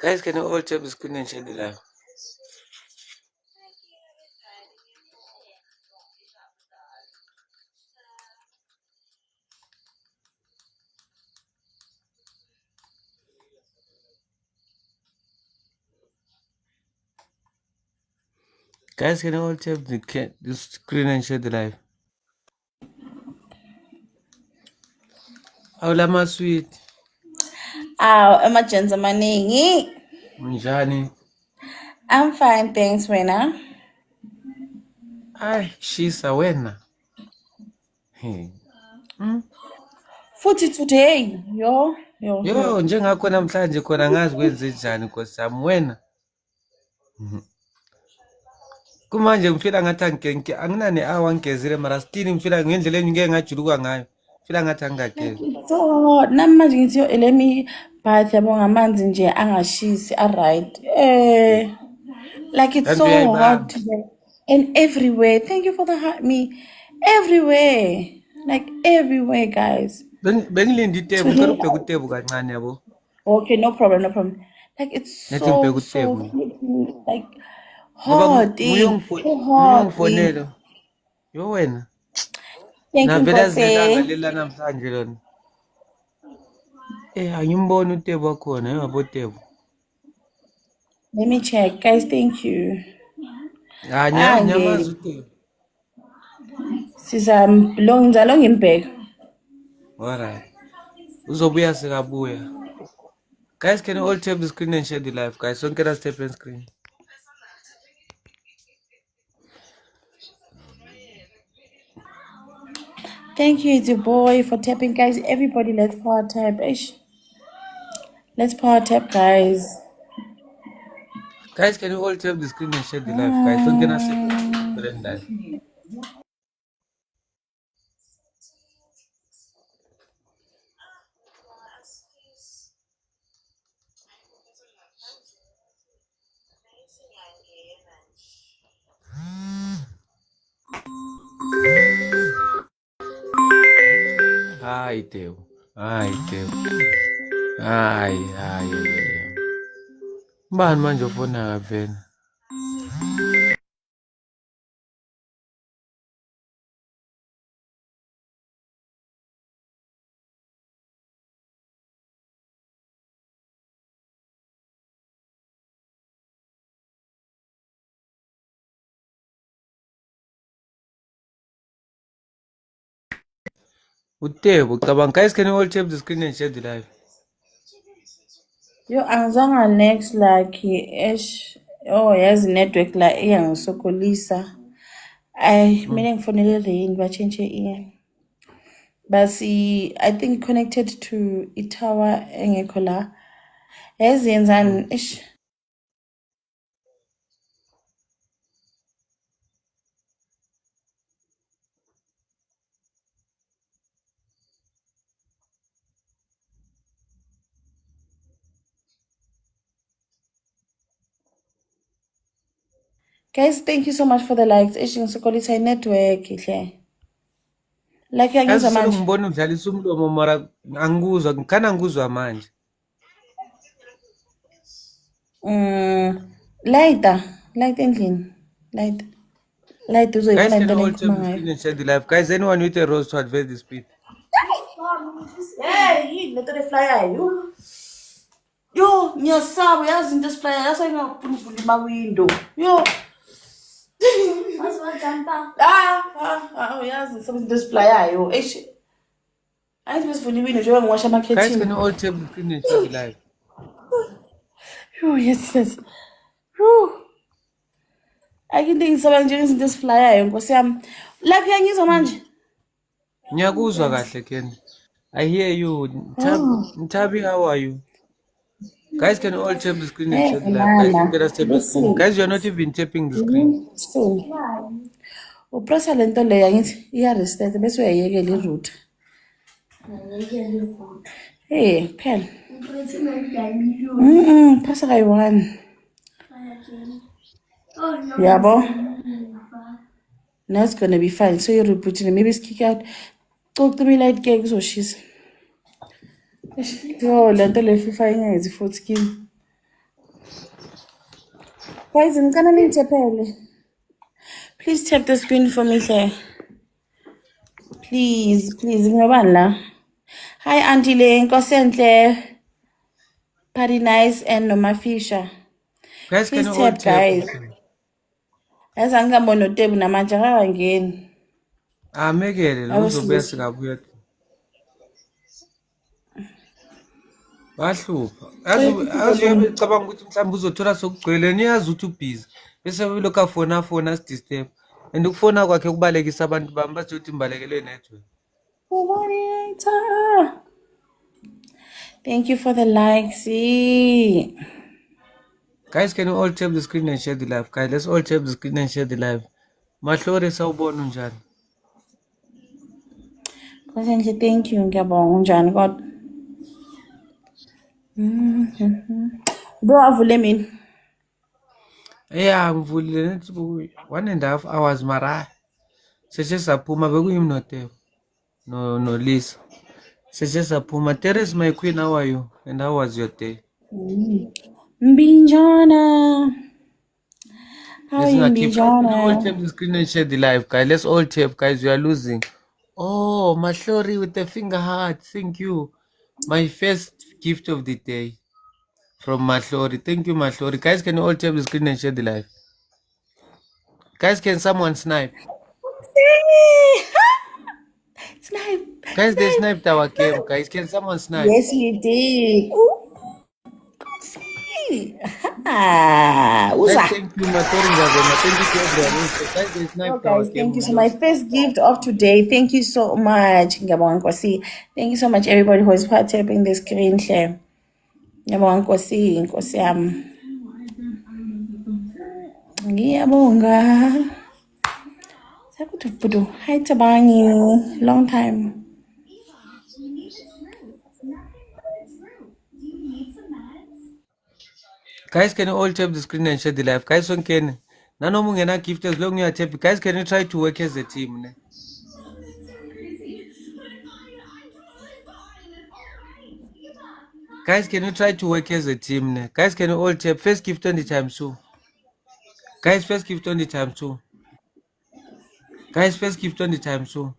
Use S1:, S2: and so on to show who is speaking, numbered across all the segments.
S1: Guys, can you all tap the screen and share the live? Guys, can you all tap the screen and share the live? Awula maswit.
S2: Emergency maningi.
S1: Munjani?
S2: I'm fine, thanks, Wena.
S1: Ay, shisa wena. Hey.
S2: Futhi today, yo.
S1: Yo, njengakho namhlanje khona ngazi kwenze njani Nkosi yami wena. Kumanje ngifila ngathi anginane hour ngigezile mara still ngifila ngendlela engike ngajuluka ngayo. Ngifila ngathi angigagezi.
S2: So, namanje ngithi yo let me bath yabo ngamanzi nje angashisi right. Like it's
S1: Kanti
S2: so hot
S1: uyayibamba.
S2: today. And everywhere. Thank you for the heart me. Everywhere. Like everywhere, guys.
S1: Bengilinde itebu, ngicela
S2: Today.
S1: ubheke utebu kancane yabo.
S2: Okay, no problem, no problem. Like it's
S1: Nethi ngibheke
S2: so
S1: utebu.
S2: like
S1: Ngoba
S2: hot, so hot.
S1: nguyongifonela. Yo wena.
S2: Thank you,
S1: Navele azinelanga
S2: Nkose.
S1: lela namhlanje lona. Angimboni utebu wakhona, yabo tebu.
S2: Let me check, guys. Thank you.
S1: Nyamazi utebu.
S2: Ngizalo ngimbheka.
S1: Alright. Uzobuya sekabuya. Guys, can you all tap the screen and share the live, guys? Don't get us tap on screen.
S2: Thank you, it's your boy, for tapping, guys. Everybody, let's power tap. Let's power tap, guys.
S1: Guys, can you all tap the screen and share the live, guys? Don't get us tap on screen. Ai, teu. Ai. Mbani manje ufona vena? Utebu, guys, can you all tap the screen and share the live?
S2: Yo, angizange next like yazi network la iyangisokolisa. Mina ngifonele Rain batshintshe basi I think connected to itower engekho la. Yazi yenzani Guys, thank you so much for the likes. Ngisokolisa network hle. Like
S1: Yazi
S2: yangizwa
S1: solo
S2: manje.
S1: ngibona udlalisa umlomo mara angikuzwa, ngikhana ngikuzwa manje.
S2: Light endlini. Light uzoyibona
S1: Guys, can
S2: into
S1: you all
S2: lengikhuluma
S1: tap the
S2: ngayo.
S1: screen and share the live? Guys, anyone with a rose to advance the speed?
S2: Hey, lento leflyayo. Yo, ngiyasaba yazi into esiflyayo yasa ngingavula ama-window. Yo. Yazi ngisaba into esiflyayo. Ayithi besivula iwindow njengoba ngiwasha
S1: Guys,
S2: amakhethini.
S1: can you all tap the screen and share the live?
S2: Yo, yes. Akinto ngisaba njengezinto esiflyayo Nkosi yami. Lapho yangizwa manje.
S1: Ngiyakuzwa kahle Ken. I hear you. Ntabi, how are you? Guys, can you all tap the screen and share the live? Guys, don't get us tap the screen. Guys, you're not even tapping the screen.
S2: Upressa lento leyo angithi iya-restart bese uyayekela i-router. Phela. Pressa kayi-1. Yabo. Now it's gonna be fine. So you're rebooting. Maybe it's kick out. Talk to me like cake so she's. Yo, lento le FIFA ingenzi futhi kimi. Guys, ngicela ningithepele. Please tap the screen for me, Hle. Please, ngingabani la? Hi, Auntie Le, Nkosi enhle, Party Nice, and Noma Fisher.
S1: Guys, can
S2: Please
S1: you all
S2: tap,
S1: tap?
S2: guys. Yazi angikamboni noTebu namanje akakangeni.
S1: Mekele lo uzobuya
S2: Awesilisa.
S1: sikabuya. Bahlupha. Yazi uyabecabanga ukuthi mhlawumbe uzothola sokugcwele niyazi ukuthi ubhizi. Bese lokhu afona sidisturb. And ukufona kwakhe kubalekisa abantu bami bathi uthi imbalekele network.
S2: Thank you for the likes.
S1: Guys, can you all tap the screen and share the live? Guys, let's all tap the screen and share the live. Mahlori sawubona njani?
S2: Nkosi enhle, thank you. Ngiyabonga unjani kodwa? Bewavule mina.
S1: Yeah, ngivulile nethi 1.5 hours mara. Seshe saphuma bekuyimi noTeo. No Lisa. Seshe saphuma. Teres, my queen, how are you? And how was your day?
S2: Mbinjana. How are
S1: Listen,
S2: you,
S1: I keep all
S2: Mbinjana?
S1: tap the screen and share the live, guys. Let's all tap, guys. We are losing. Oh, Mahlori with the finger heart. Thank you. My first gift of the day from Mahlori. Thank you, Mahlori. Guys, can you all tap the screen and share the live? Guys, can someone snipe?
S2: Snipe.
S1: Guys, they sniped our game. Guys, can someone snipe?
S2: Yes, he did.
S1: Guys,
S2: Uza.
S1: thank you, Matori Ngavena. Thank you to everyone. Guys, they
S2: Oh,
S1: sniped our
S2: guys,
S1: game.
S2: thank you. So my first gift of today. Thank you so much. Ngiyabonga Nkosi. Thank you so much, everybody who is part tapping the screen share. Ngiyabonga Nkosi, Nkosi yami. Ngiyabonga. Sakutupudu. Hi Tabangi. Long time.
S1: Guys, can you all tap the screen and share the live? Guys, one can. Nano mungena gift as long as you are tapping. Guys, can you try to work as a team? Ne? Guys, can you try to work as a team? Ne? Guys, can you all tap? First gift on the times 2. Guys, first gift on the times 2. Guys, first gift on the times 2.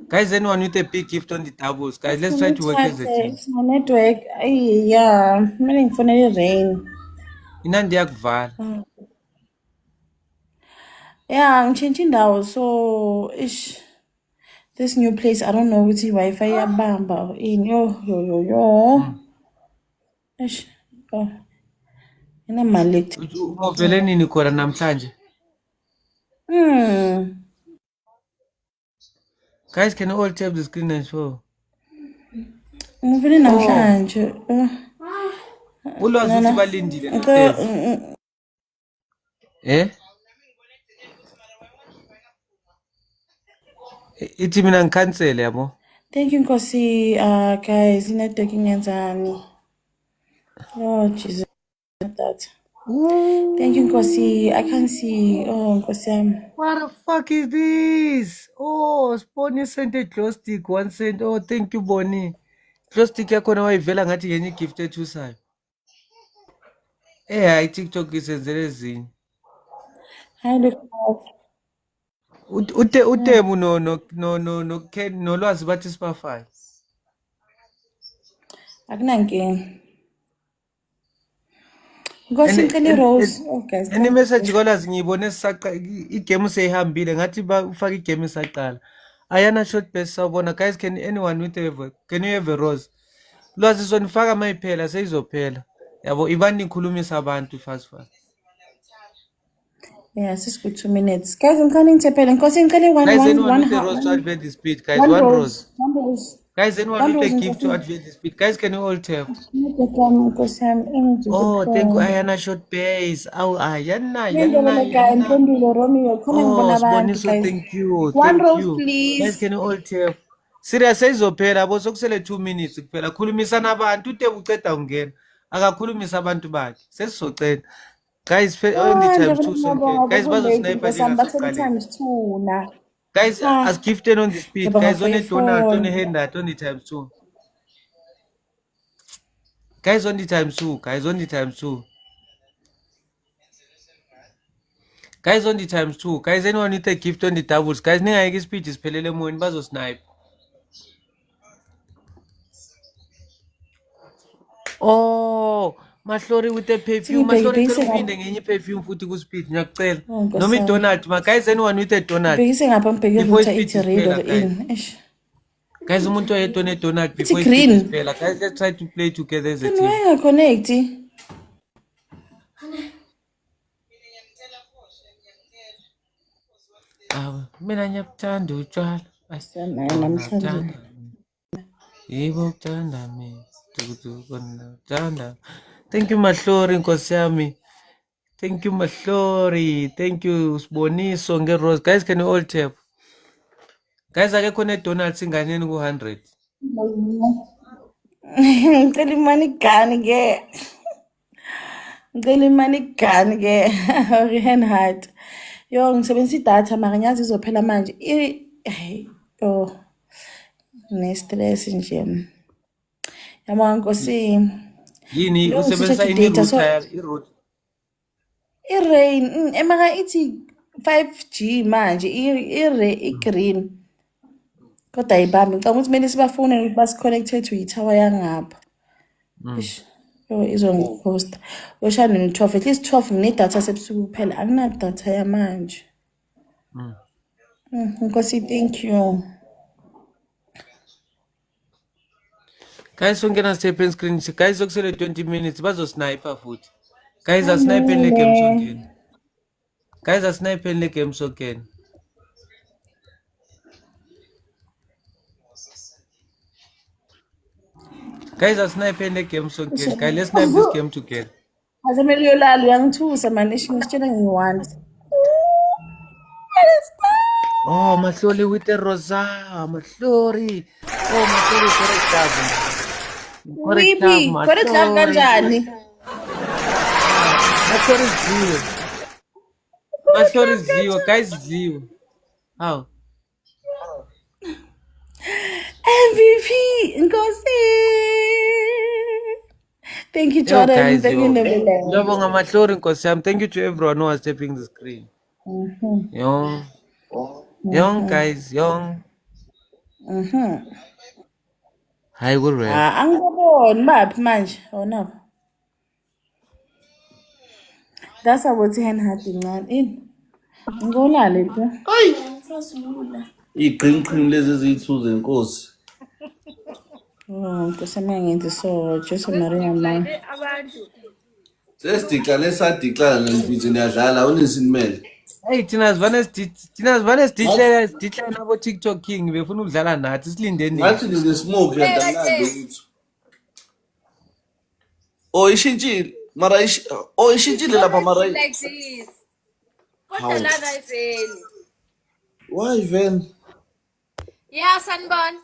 S1: Guys, anyone with a big gift on the doubles? Guys, let's try to work as a team.
S2: It's my network. Yeah. I'm waiting for the rain.
S1: Inandi yakuvala.
S2: Yeah, I'm changing now. So, this new place, I don't know which Wi-Fi yabamba in yo. Ish. Oh. Inamali.
S1: Uvele nini khona namhlanje? Guys, can you all tap the screen and show?
S2: Ngivele namhlanje.
S1: Ulwazi ukuthi balindile noTevu. Ithi mina ngikhansele yabo.
S2: Thank you Nkosi. Guys, inetwork ingenzani? Oh Jesus. That. Thank you Nkosi. I can't see. Oh Nkosi yami.
S1: What the fuck is this? Oh, Bonnie sent a glow stick 1 cent. Oh, thank you Bonnie. Glow stick yakho na wayivela ngathi yenye gift ethusayo. Hayi TikTok isenzele ezinye.
S2: Hi look.
S1: Utebu no Ken nolwazi bathi sibafayo.
S2: Akunankinga. Nkosi ngicela iRose. Oh guys.
S1: Any message kolwazi ngiyibone sisaqa igame seyihambile ngathi ufaka igame isaqala. Ayana short best sawubona guys, can anyone with can you have a rose? Lwazi sonifaka mayiphela seyizophela. Yabo ibani nikhulumisa abantu fast.
S2: Yeah, it's good 2 minutes. Guys, I'm coming to pay. Nkosi ngicela
S1: Guys,
S2: one
S1: anyone with a rose to advert the speed, guys. One rose.
S2: One rose.
S1: Guys, anyone with a gift to advert the speed, guys, can you all tap? Oh, thank you, Ayana short base. Oh, Ayana. Oh, Sponiso, thank you.
S2: One
S1: Thank
S2: rose,
S1: you.
S2: please.
S1: Guys, can you all tap? Serious seyizophela bo sokusele 2 minutes kuphela. Khulumisana abantu uTebu uceda ungena. Akakhulumisa abantu bakhe. Sesizocela. Guys, on the times 2 sonke. Guys, bazosniper njengasekuqaleni.
S2: Times 2 na.
S1: Guys, as gifted on the speed. Guys, on a donut, on a handout, on the times 2. Guys, on the times 2. Guys, on the times 2. Guys on the times 2. Guys, anyone with a gift on the doubles. Guys, ningayike speed isiphelele emoyeni bazosnipe. Oh, Mahlori with the perfume. Mahlori ngicela uphinde ngenye perfume futhi ku speed ngiyacela. Noma iDonald, ma guys anyone with a Donald.
S2: Bhekise ngapha ngibheke router ithi red or in. Eish.
S1: Guys, umuntu oyedwa neDonald before speed isiphela. Guys, let's try to play together as a team.
S2: Why connect?
S1: Mina ngiyabuthanda utshwala.
S2: Namhlanje.
S1: Yebo uthanda mina. Tukuthanda. Thank you Mahlori Nkosi yami. Thank you Mahlori. Thank you Siboniso ngeRose. Guys, can you all tap? Guys, akekho neDonald singaneni ku 100.
S2: Ngicela imani gani ke. Ngicela imani gani ke. Reinhard. Yo ngisebenzisa idatha mara ngiyazi izophela manje. Oh. Ne-stress nje. Yabona Nkosi.
S1: Yini usebenzisa ini router irouter?
S2: I-rain emaka ithi 5G manje i-green. Kodwa ayibambi ngicabanga ukuthi kumele sibafone ukuthi basi-connecte to itower yangapha. Ish. Yo izongiphosta. Yoshana no-12 at least 12 nginedatha sebusuku kuphela anginadatha yamanje. Nkosi thank you.
S1: Guys, ungena step screen. Guys, okusele 20 minutes bazosniper futhi. Guys, asnipe le game sokeni. Guys, asnipe le game sokeni. Guys, asnipe le game sokeni. Guys, let's snipe this game together.
S2: Azamele yolala uyangithusa manje ngishitshela ngiwanda.
S1: Oh, Mahlori with the Rosa. Mahlori. Oh, Mahlori correct love.
S2: Wipi, correct love kanjani?
S1: Mahlori zero. Mahlori zero. Guys, zero. How?
S2: MVP, Nkosi. Thank you, Jordan.
S1: Guys,
S2: Thank you, Nebula.
S1: Ngiyabonga Mahlori Nkosi yami. Thank you to everyone who was tapping the screen. Young guys, young. Hi, good rap.
S2: Angiboni maphi manje? Awunabo. That's about Reinhard incane. Ini. Ngolale nto.
S3: Iqhinqhinqi lezi ezithu zenkosi.
S2: Nkosi mina ngenze so Jose Maria man.
S3: Sesidiclare sadiclare ngithi niyadlala unisinimele.
S1: Hey, thina sivane sidiclare nabo TikTok King befuna ukudlala nathi silindeni.
S3: Ngathi nine smoke yadamnandi ukuthi. Oh ishintshile mara ishintshile lapha mara.
S4: Like this. Kodwa lana iveni.
S3: Why then?
S4: Yeah, Sanbon.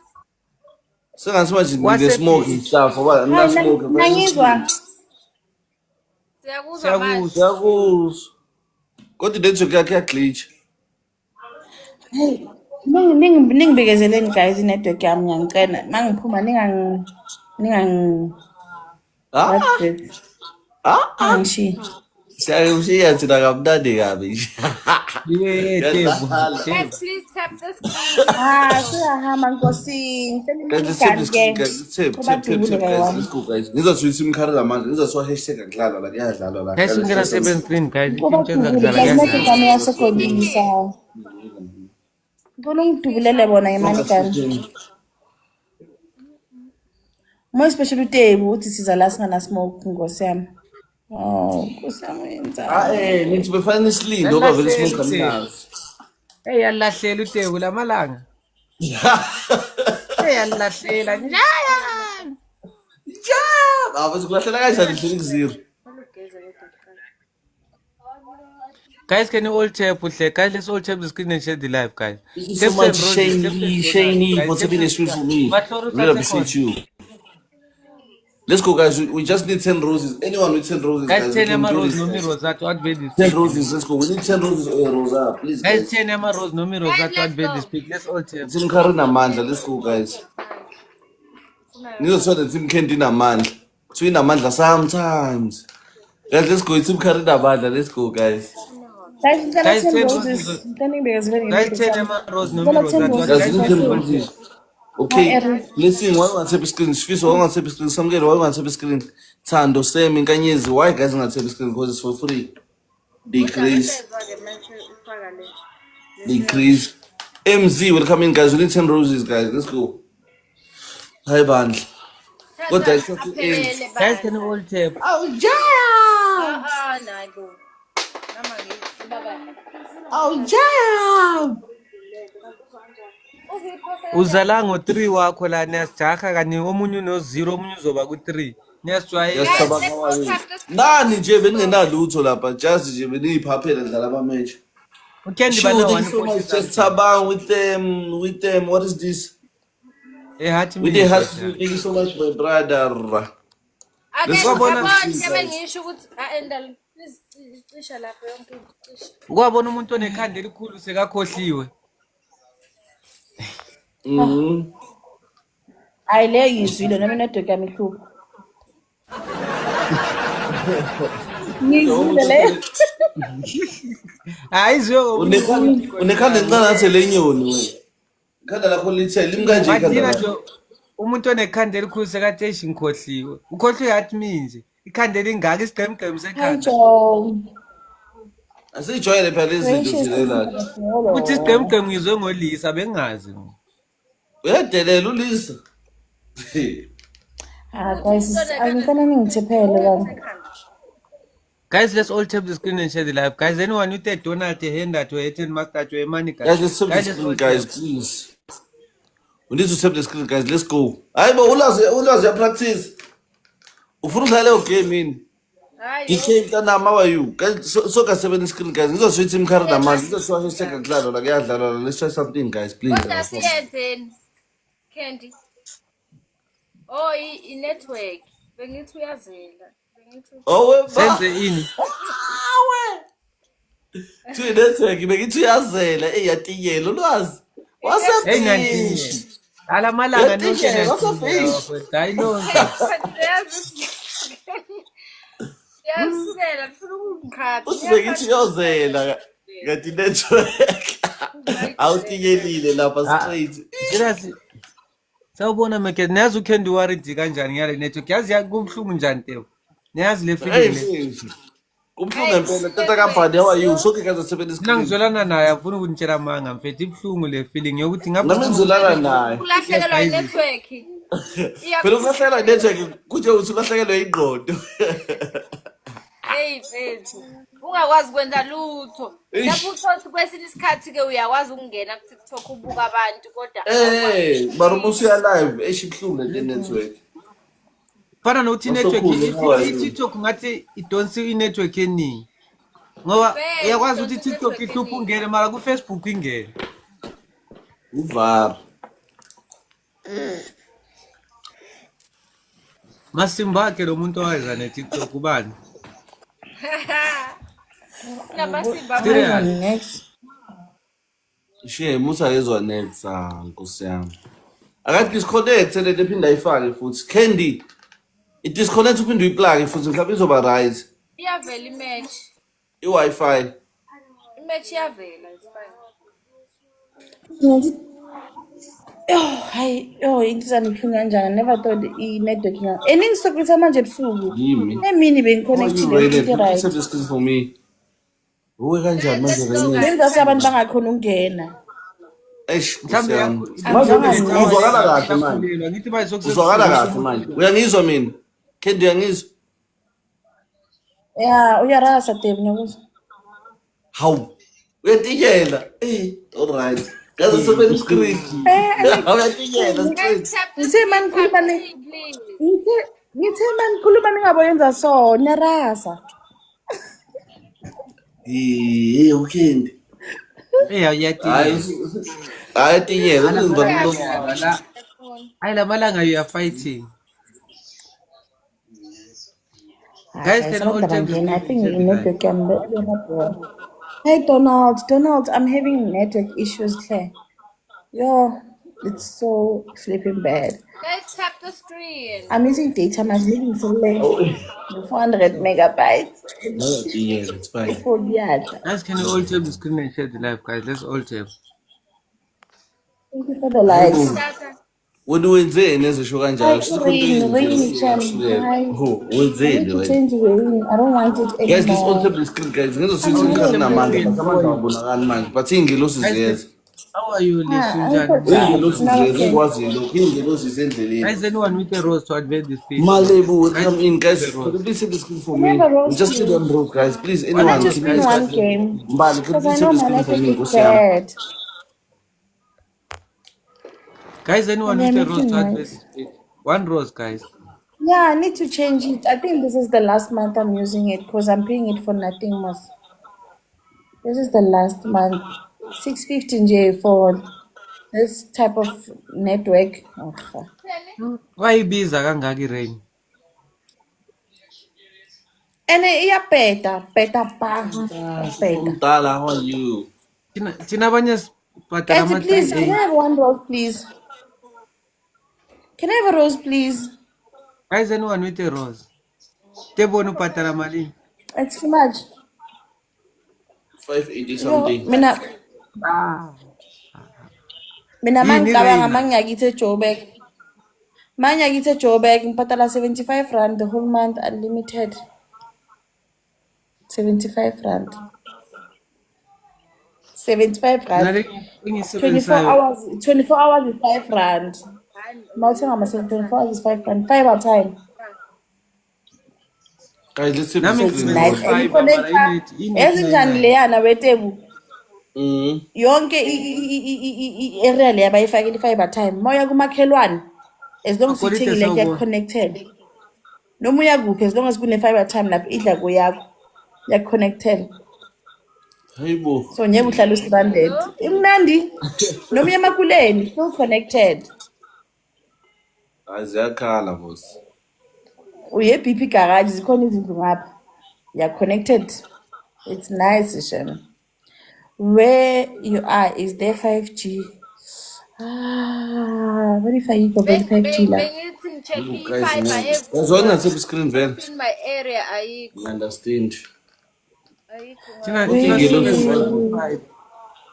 S3: Sengathi manje nine smoke stuff ngoba mina smoke.
S2: Nangizwa.
S4: Siyakuzwa manje.
S3: Siyakuzwa. Kodwa network yakhe yaglitch.
S2: Hey, ningibekezeleni guys network yami ngiyangicela. Mangiphuma ningang Angishi.
S3: Siyakushiya thina kamnandi kabi.
S4: Guys, please tap the screen.
S2: Siyahamba Nkosi.
S3: Ngizothi simkharela manje ngizothi hashtag akudlalwa la kuyadlalwa la.
S1: Guys, ungena 7 screen guys.
S2: Network yasekolisa. Ngifuna ngidubulele bona imani kani. More especially uTebu uthi siza la singana smoke Nkosi yami. Oh, Nkosi yami yenza.
S3: Nithi befana isilinde ngoba vele smoke kamnandi.
S1: Hey, yalahlela uTebu lamalanga. Hey, yalahlela njaya.
S3: Abazikulahlela kanjani hleli kuzero.
S1: Guys, can you all tap uhle? Guys, let's all tap the screen and share the live, guys.
S3: Thank you so much, Shani, for taking the screen for me. Really appreciate you. Let's go, guys. We just need 10 roses. Anyone with 10 roses,
S1: guys. 10 Emma Rose, no mirrors. That what bed is.
S3: 10 roses. Let's go. We need 10 roses or a rosa, please.
S1: Guys, 10 Emma Rose, no mirrors. That what bed is. Let's all tap.
S3: Team Karina Mandla. Let's go, guys. Neither so the team can't do Mandla. Twin Mandla sometimes. Guys, let's go. Team Karina Mandla. Let's go, guys.
S2: Guys, ngicela
S1: Guys,
S2: 10
S1: 10
S2: roses.
S1: roses.
S2: Ngicela ibeke zibe
S1: Guys,
S2: nge-video
S1: 10
S2: cam.
S1: ama-rose
S2: Ngicela 10
S1: nomi-rose.
S2: roses.
S3: Guys, you need 10
S2: Kahle.
S3: roses.
S2: Hi,
S3: Okay,
S2: Eric.
S3: blessing. Why want to tap screen? Sfiso, why want to tap screen? Samgelo, why want to tap screen? Tando, Sam, Nkanyezi. Why guys want to tap screen? Because it's for free. Decrease. Decrease. MZ will come in, guys. We need 10 roses, guys. Let's go. Hi, band. What the heck?
S1: Guys, can you all tap?
S2: Oh, jam!
S4: Nago.
S2: Oh, jam!
S1: Uzala ngo-3 wakho la niyasijaha kani omunye uno-0 omunye uzoba ku-3 niyasijwayela.
S3: Yes, nani nje bengingenalutho lapha, just nje beniyiphaphela dlala ama-match.
S1: uKendi
S3: Sure,
S1: bana
S3: thank you so much. Just Tabang with them. What is this?
S1: ehathi
S3: With the heart. Thank you so much, my brother. Let's go.
S1: kwabona umuntu onekhanda elikhulu sekakhohliwe.
S2: Hayi le yizwile nami network yami ihlupha. Ngizwile le.
S1: Hayi ziyo
S3: Unekhanda encane ngathi lenyoni wena. Ikhanda lakho lithe limkanje ikhanda
S1: Madina
S3: lakho.
S1: nje umuntu onekhanda elikhulu sekathe ngikhohliwe. Ukhohliwe yathi minje. Ikhanda elingaka isigqemgqem
S2: Hi,
S1: sekhanda.
S2: Joe.
S3: Asijwayele phela lezi zinto
S2: Gracious.
S3: thile la.
S1: Uthi isigqemgqem ngizwe ngolisa bengazi.
S3: Uyadelela ulisa.
S2: Guys, angifana ningithiphele bani.
S1: Guys, let's all tap the screen and share the live. Guys, anyone who take Donald, a hand that way, ten master, to a money,
S3: Guys, let's tap the screen, guys, please. We need to tap the screen, guys. Let's go. Hayi bo ulazi ya practice. Ufuna udlale game ini. Ngike mntanami how are you? Guys, so ka 7 screen, guys. Ngizoswitha imkhara namanje. Ngizoshiya hashtag akudlalo la kuyadlalwa la. Let's try something, guys, please.
S4: Kodwa siyenzeni? Candy. Oh, i-network. Bengithi uyazela.
S3: Oh, we
S1: Senze ini.
S3: Tu network bengithi uyazela eyatiyela ulwazi. What's up?
S1: Hey, nanti. Ala malanga nonke Dayilonke.
S4: Yasukela ngifuna ukungikhatha.
S3: Uthi bengithi uyazela ngathi network. Awutiyelile lapha straight.
S1: Seriously. Sawubona meke niyazi uKendi warranty kanjani ngale network. Yazi yakubhlungu njani Teo. Niyazi le feeling le.
S3: Kubhlungu impela tata kaBhadi how are you? So ke kaza 7 screen.
S1: Ngizolana naye afuna ukungitshela manga mfethu ibhlungu le feeling yokuthi
S3: Nami ngizolana naye.
S4: Kulahlekelwa i-network.
S3: Phela ukulahlekelwa network kuje uthi ulahlekelwe ingqondo.
S4: Hey mfethu. Ungakwazi kwenza lutho. Lapho uthothi kwesinye isikhathi ke uyakwazi ukungena ku TikTok ubuka abantu kodwa
S3: Barumosi ya live eshibhlungu le network.
S1: fana nokuthi network i-TikTok ngathi idonsi i-network eningi ngoba uyakwazi ukuthi i-TikTok ihlupha ungene mara ku-Facebook ingene
S3: Uvar.
S1: Masimbakhe lo muntu owayeza ne-TikTok ubani
S4: Namasimba
S2: Next.
S3: She musa yezwa next Nkosi yami. Akathi disconnect le ephinda ayifake futhi. Candy. It disconnect uphinde uyiplug futhi mhlawumbe izoba right.
S4: iyavela imatch.
S3: I-Wi-Fi.
S4: Imatch iyavela it's fine.
S2: Hayi, inhliziyo ibuhlungu kanjani. I never thought i-network inga. Eningisokisa manje ebusuku.
S3: Yimi.
S2: Emini bengiconnectile right.
S3: Save the screen for me. Uwe kanjani manje kanye?
S2: Bengizasi abantu bangakhona ukungena.
S1: mhlawumbe
S3: Uzwakala kahle manje.
S1: ngithi
S3: Uzwakala kahle manje. Uyangizwa mina? Candy uyangizwa?
S2: Ya, uyarasa Dave ngiyakuzwa.
S3: Hawu. Uyatiyela. All right. Kaza 7 screen. Uyatiyela straight.
S2: Ngithe mani khuluma ni. Ngithe mani khuluma ningaboyenza so, nyarasa.
S3: Ukendi. Ayatiyela uzibamlo.
S1: hayi la malanga you are fighting guys can all tap the
S2: I think network can be not. Hey Donald, I'm having network issues here. Yo, It's so flipping bad.
S4: Guys, tap the screen.
S2: I'm using data. I'm living for like 400 megabytes.
S3: Yes, it's fine.
S2: It's for the
S1: Guys, can you all tap the screen and share the live, guys? Let's all tap.
S2: Thank you for the likes.
S4: Tata.
S3: Wena wenzeni ezisho
S2: Hi,
S3: kanjalo? Sikhona
S2: Rain, Chan. Hi. I
S3: wenzeni
S2: need to
S3: wena?
S2: change Rain. I don't want it
S3: Guys, let's all
S2: anymore.
S3: tap the screen, guys. Ngizosithi namandla, but amandla awabonakali manje. But iy'ngelosi
S1: Guys,
S3: ziyeza.
S1: how are you,
S2: Ah,
S1: Lisu
S2: Uncle
S1: Njani?
S2: Jack.
S3: Iy'ngelosi
S2: No,
S3: ziyeza,
S2: okay.
S3: ikwazi lokhu. Iy'ngelosi zisendleleni.
S1: Guys, anyone with a rose to advance this page?
S3: Malebu,
S1: Guys,
S3: come in, guys.
S1: with a
S3: Could you
S1: rose.
S3: please tap the screen for
S2: Can I
S3: me?
S2: have a rose,
S3: Just sit
S2: please?
S3: on rope, guys. Please,
S2: Can I
S3: anyone.
S2: just
S3: Can you
S2: win
S3: please
S2: one
S3: tap?
S2: game?
S3: Mbali, could you
S2: Because I
S3: please
S2: know
S3: tap the
S2: my
S3: screen for
S2: network
S3: me?
S2: is
S3: Nkosi yami.
S2: bad.
S1: Guys, anyone
S2: And they're
S1: with a rose
S2: making
S1: to advance
S2: noise.
S1: this page? One rose, guys.
S2: Yeah, I need to change it. I think this is the last month I'm using it because I'm paying it for nothing more. This is the last month. 650 J for this type of network. Oh,
S1: Why ibiza kangaka i-rain?
S2: and better pa. Better.
S3: Omdala, how are you?
S1: Thina abanye sibhadala
S2: Guys, please, can I
S1: ama-3A.
S2: have one rose, please? Can I have a rose, please?
S1: Guys, anyone with a rose? Tebona ubhadala malini?
S2: It's too much.
S3: 580
S2: Yo,
S3: something.
S2: mina
S1: Yini
S2: mangicabanga
S1: i-rain?
S2: mangiyakithe Joburg. Mangiyakithe Joburg ngibhadala 75 rand the whole month unlimited. 75 rand. 75
S1: Mina
S2: rand.
S1: le
S2: 24
S1: engiyisebenzisayo.
S2: hours. 24 hours is 5 rand. Mawuthenga ama 24 hours is 5 rand. Fiber time.
S3: Guys, let's tap the
S1: Nami
S2: So it's
S3: screen,
S2: nice.
S3: bro.
S2: And you
S1: ngine-fiber mara
S2: connect
S1: inet
S2: ezinjani
S1: 99.
S2: leyana wetebu.
S3: Mm.
S2: Yonke area leya bayifakile i-fiber time. Mawuya kumakhelwane as long as
S1: Makolide
S2: uyithengile kuya
S1: sawubona.
S2: connected. Noma uya kuphi as long as kune-fiber time lapho idla kuyakho. Ya connected.
S3: Hey, bo.
S2: So ngeke uhlale ustranded. Imnandi. Noma uya emakuleni still connected.
S3: Ziyakhala, boss.
S2: Uye BP garage zikhona izindlu ngapha. Ya connected. It's nice, Shem. Where you are, is there 5G? Ah, what if I go
S4: Beng
S2: 5G la?
S4: bengithi ngicheck
S3: Look, guys,
S4: i-fiber
S3: guys, why not tap the screen,
S4: everywhere
S3: man?
S4: in my area ayikho.
S3: You understand?
S4: Ayikho
S1: Thina
S3: Okay,
S1: thina
S3: ngelosi
S1: sisebenzisa
S3: ziyeza.
S1: i-fiber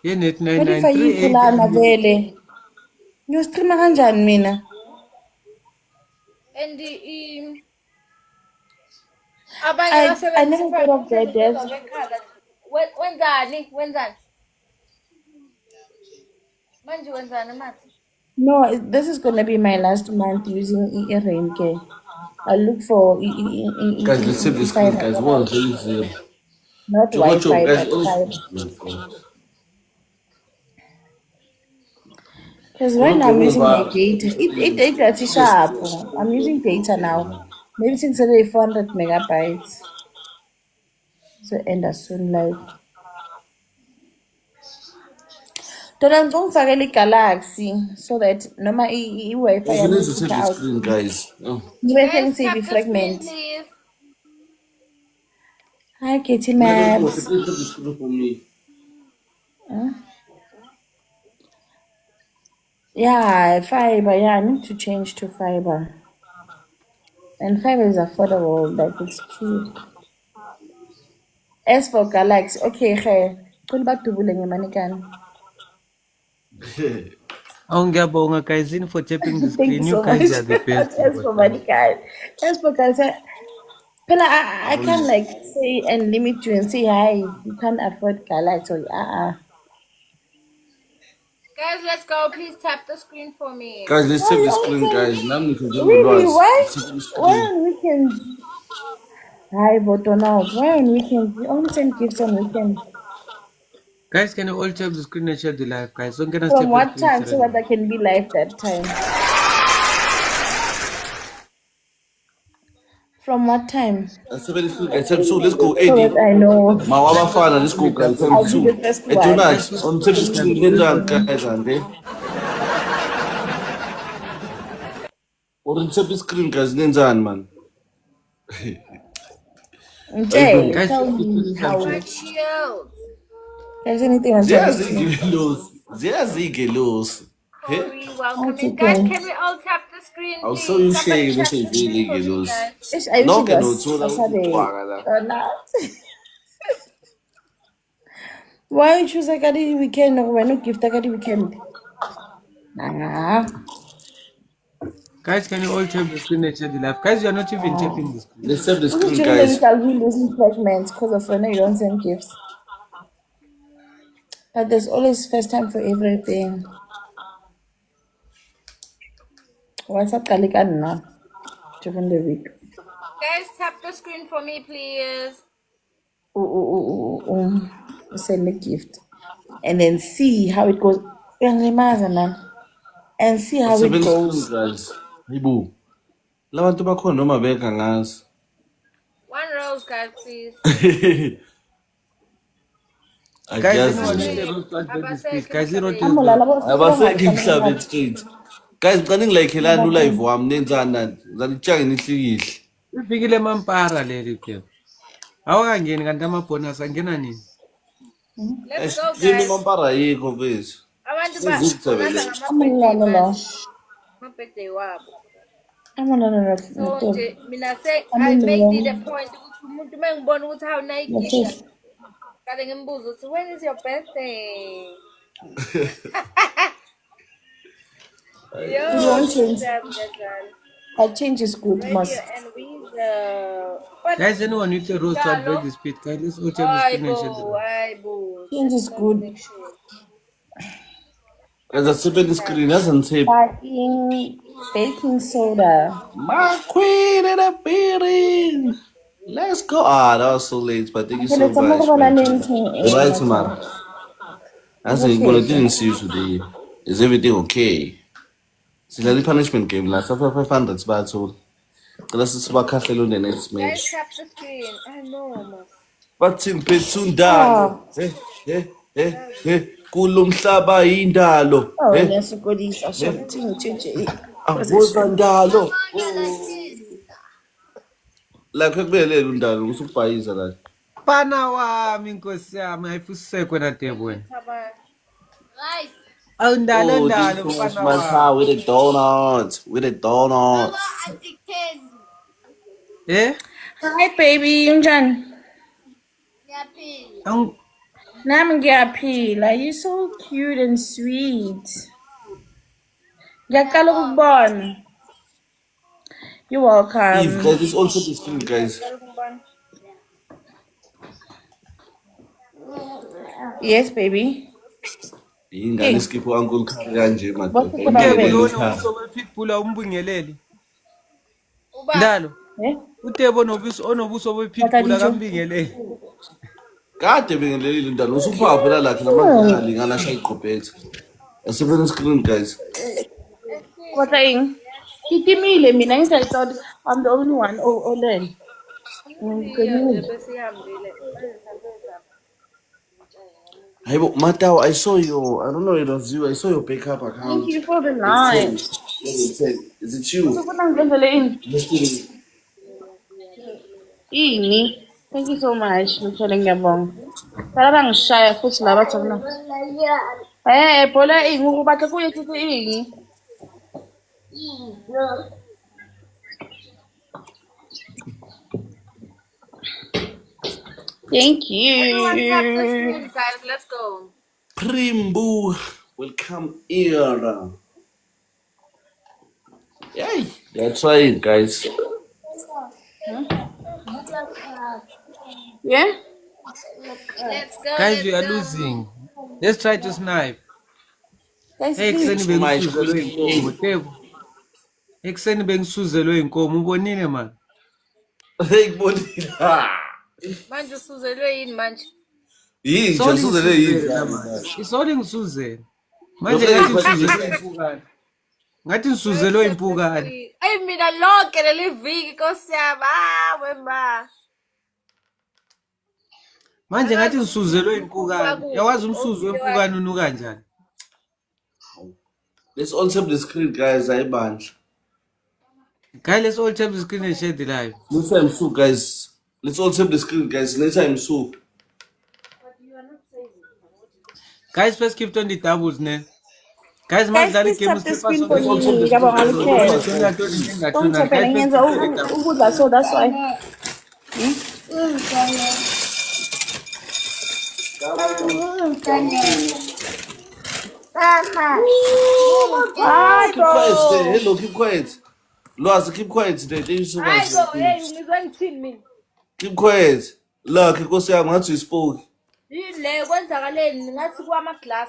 S1: ye-net
S2: What if
S1: 99
S2: I
S1: 3A
S2: lana
S1: unlimited.
S2: vele? Ngiyostreama kanjani mina?
S4: and abanye
S2: I never
S4: basebenzisa
S2: thought of that.
S4: kodwa
S2: Yes.
S4: bekhala. Wenzani? Manje wenzani mathi?
S2: No, this is gonna be my last month using rain care. I'll look for
S3: Guys, let's tap the screen, guys.
S2: fiber,
S3: 130.
S2: not
S3: Choco,
S2: Wi-Fi,
S3: guys.
S2: but
S3: Oh,
S2: fiber.
S3: my God.
S2: Because right now I'm using my
S3: Over.
S2: data. It data is sharp. I'm using data now. Maybe since today 400 megabytes. So end as soon live. Dona ngifakele iGalaxy so that noma i-Wi-Fi
S3: Guys, we
S2: yami
S3: need to tap
S2: ikhipha
S3: the
S2: out.
S3: screen, guys. Oh.
S2: Ngibe
S4: Guys,
S2: sengisave
S4: tap the screen
S2: fragment.
S4: please.
S2: Hi Katie
S3: Madam,
S2: Maps.
S3: please tap the screen for me.
S2: Yeah, fiber. Yeah, I need to change to fiber. And fiber is affordable, like it's cheap. As for Galaxy, okay, hey. Kung badubule ngemanikani.
S1: Awu ngiyabonga guys in for tapping the
S2: Thank you
S1: screen. You
S2: so
S1: guys
S2: much.
S1: are the best.
S2: As for Manikani. As for Galaxy. Pela, I can't like say and limit you and say hi. You can't afford Galaxy or
S4: Guys, let's go. Please tap the screen for me.
S3: Guys, let's tap
S2: Why
S3: the screen,
S2: also
S3: guys. Now we can do
S2: really
S3: laws.
S2: why
S3: Let's tap the
S2: why
S3: screen.
S2: on weekends? Hi button out. Why on weekends? You only send gifts on weekends.
S1: Guys, can you all tap the screen and share the live, guys? Don't get us
S2: From
S1: tap and
S2: what
S1: please
S2: time
S1: share
S2: so
S1: the
S2: that I
S1: live.
S2: can be live that time? From what time?
S3: Let's tap the screen, guys. Tap so let's go,
S2: So
S3: 80.
S2: that I know
S3: Mawaba Fana, let's go, guys. Time
S2: I'll be the
S3: 2.
S2: first
S3: Hey,
S2: one.
S3: tonight,
S1: Guys,
S3: on tap the screen, guys, and then. Or tap the screen, guys, man.
S2: Jay,
S1: guys,
S2: tell
S1: please
S2: me how
S4: My shields.
S2: there's anything on top.
S3: Ziyazige los.
S4: Corey, welcome
S2: That's
S4: in. Guys,
S2: okay.
S4: can we all tap the screen,
S3: I'll show
S4: please?
S3: you
S4: Somebody
S3: shame
S4: tap
S3: bese
S4: the screen for
S3: ivile
S4: me,
S3: those.
S4: guys.
S2: Ish, I wish
S3: Lonke
S2: it was
S3: nothola
S2: Saturday
S3: ucwaka la.
S2: or not. Why you choose like the weekend or when you gift like the weekend? Nah.
S1: Guys, can you all tap the screen and share the live? Guys, you are not even tapping the screen.
S3: Let's tap the
S2: Who's
S3: screen,
S2: during the week
S3: guys.
S2: I'll be losing fragments because of when you don't send gifts. But there's always first time for everything. What's up, Kalikan now? During the week.
S4: Guys, tap the screen for me, please.
S2: Send a gift. And then see how it goes. And see how
S3: Let's tap
S2: it
S3: the screen,
S2: goes.
S3: guys. Ibu. La bantu bakhona noma beka ngazi.
S4: One rose, guys, please.
S1: Guys,
S3: Akiyazi
S1: anyone
S3: mina.
S1: with the rose plant baby speed.
S4: Abaseke
S1: Guys, zero
S4: emhlabeni.
S1: is low.
S3: Abaseke emhlabeni straight. Guys, ngicane ngilayikhelana ulive wami nenzani nani. Ngizanitshaka nihlikihle.
S1: Ifikile mampara leli phela. Awakangeni kanti amabonus angena nini?
S4: Let's go,
S3: Yini
S4: guys.
S3: mampara ayikho mfethu.
S4: Abantu
S3: Sezikusebenza.
S4: birthday wabo.
S2: No.
S4: So nje mina I make it a point ukuthi umuntu mengibona ukuthi hawu nayigift kade ngimbuza ukuthi when is your birthday? Yo,
S2: won't change.
S4: Ngiyazana.
S2: That change is good,
S4: Radio
S2: must.
S4: and Weezer. But
S1: Guys, anyone with the rose plant
S4: Njalo?
S1: baby speed. Guys, let's all tap the screen and share the live.
S4: Hayibo.
S2: Change is good.
S3: Guys, asiphe the screen asantip.
S2: Baking soda.
S3: My queen in the building. Let's go. Ah, that was so late, but thank you so
S2: Let's
S3: much.
S2: move on
S3: man.
S2: and
S3: Right, man. I think
S2: Okay.
S3: I didn't see you today. Is everything okay? See the punishment game last 500 baht all. Let's just back castle on the next
S4: Guys,
S3: match.
S4: tap the screen. I know, mas.
S3: But in Petsundalo. Kulumhlaba indalo.
S2: Oh, yes, good. I should change.
S3: Awuzandalo. Like kubele undalo usubhayiza la.
S1: Pana wami inkosi yami ayifusekwe na tebweni.
S4: Right.
S1: Awundalo
S3: Oh,
S1: ndalo
S3: this
S1: mfana
S3: my
S1: wami.
S3: car with the donuts. With the donuts.
S1: Eh?
S2: Hi, baby. Unjani?
S1: Ang
S2: Nami ngiyaphila. You're so cute and sweet. Ngiyaqala ukukubona. You're
S3: Eve,
S2: welcome.
S3: guys, this also the screen, guys.
S2: Yes, baby.
S3: Ingane skip uncle kanje
S2: What's
S3: madoda.
S2: the problem?
S1: Utebo
S3: Ingane
S1: lo
S3: ekhaya.
S1: nobuso bepitbull awumbingeleli.
S4: Uba.
S1: Ndalo.
S2: Eh?
S1: Utebo onobuso bepitbull
S2: Bakaditjo.
S1: akambingeleli.
S3: Kade bengelelile ndalo usupha phela lakhe lamakhala ingana shayiqophethe. Asiphe the screen, guys.
S2: What are you? Kitimile mina I thought I'm the only one. Oh, then.
S4: Besihambile.
S3: Hey, but Matao, I saw your, I don't know it was you, I saw your backup account.
S2: Thank you for the night.
S3: Is it you?
S2: Ufuna ngenzele ini?
S3: Listening.
S2: Ini. Thank you so much. Ngithole ngiyabonga. Bala bangishaya futhi la bathi mina. Bhola ini ukubathe kuye futhi ini. Thank
S4: Everyone tap the
S2: you.
S4: screen, guys. Let's go.
S3: Primbu, welcome here. Yay, they're trying, guys.
S2: Yeah?
S4: Let's go.
S1: Guys, we are
S4: let's go.
S1: losing. Let's try to snipe.
S2: Guys,
S1: Hey,
S2: please.
S1: ekuseni bengisuzelwe inkomo, Tebo. Ekuseni bengisuzelwe inkomo, ubonile man.
S3: Hey, body.
S4: Manje usuzelwe yini manje?
S3: Yini,
S1: Soli
S3: jasuzele
S1: ngisuzele
S3: yini.
S1: manje. Isoli ngisuzele. Manje
S3: Lokho
S1: ngathi
S3: engikwazile.
S1: ngisuzele impukane. Ngathi ngisuzele impukane.
S4: Ayi mina lonke leli viki Nkosi yami. Wema.
S1: Manje ngathi ngisuzele impukane. Yawazi umsuzu wempukane unuka kanjani?
S3: Let's all tap the screen, guys. Ayibandla.
S1: Guys, let's all tap the screen and share the live.
S3: Next time, Sue, guys. Let's all tap the screen, guys. Next time, Sue.
S1: Guys, first gift on the doubles, ne? Guys,
S2: Guys,
S1: madlala
S2: please
S1: igame
S2: tap the
S1: sithepha
S2: screen
S1: sona
S2: for
S3: Let's
S2: me.
S3: tap the
S2: Ngiyabonga
S3: screen.
S2: kalukhulu.
S1: singatholi
S2: Don't tap
S1: guys
S2: ngiyenza ukudla so that's why. Hi,
S3: Keep quiet there.
S2: bro.
S3: Hello, keep quiet. Lwazi, keep quiet there. Thank you so much.
S4: Hayi bo, hey ungizwe ngithini mina?
S3: Keep quiet. Look, Nkosi yami ngathi you spoke.
S4: Yini le kwenzakaleni ngathi kwama-glass.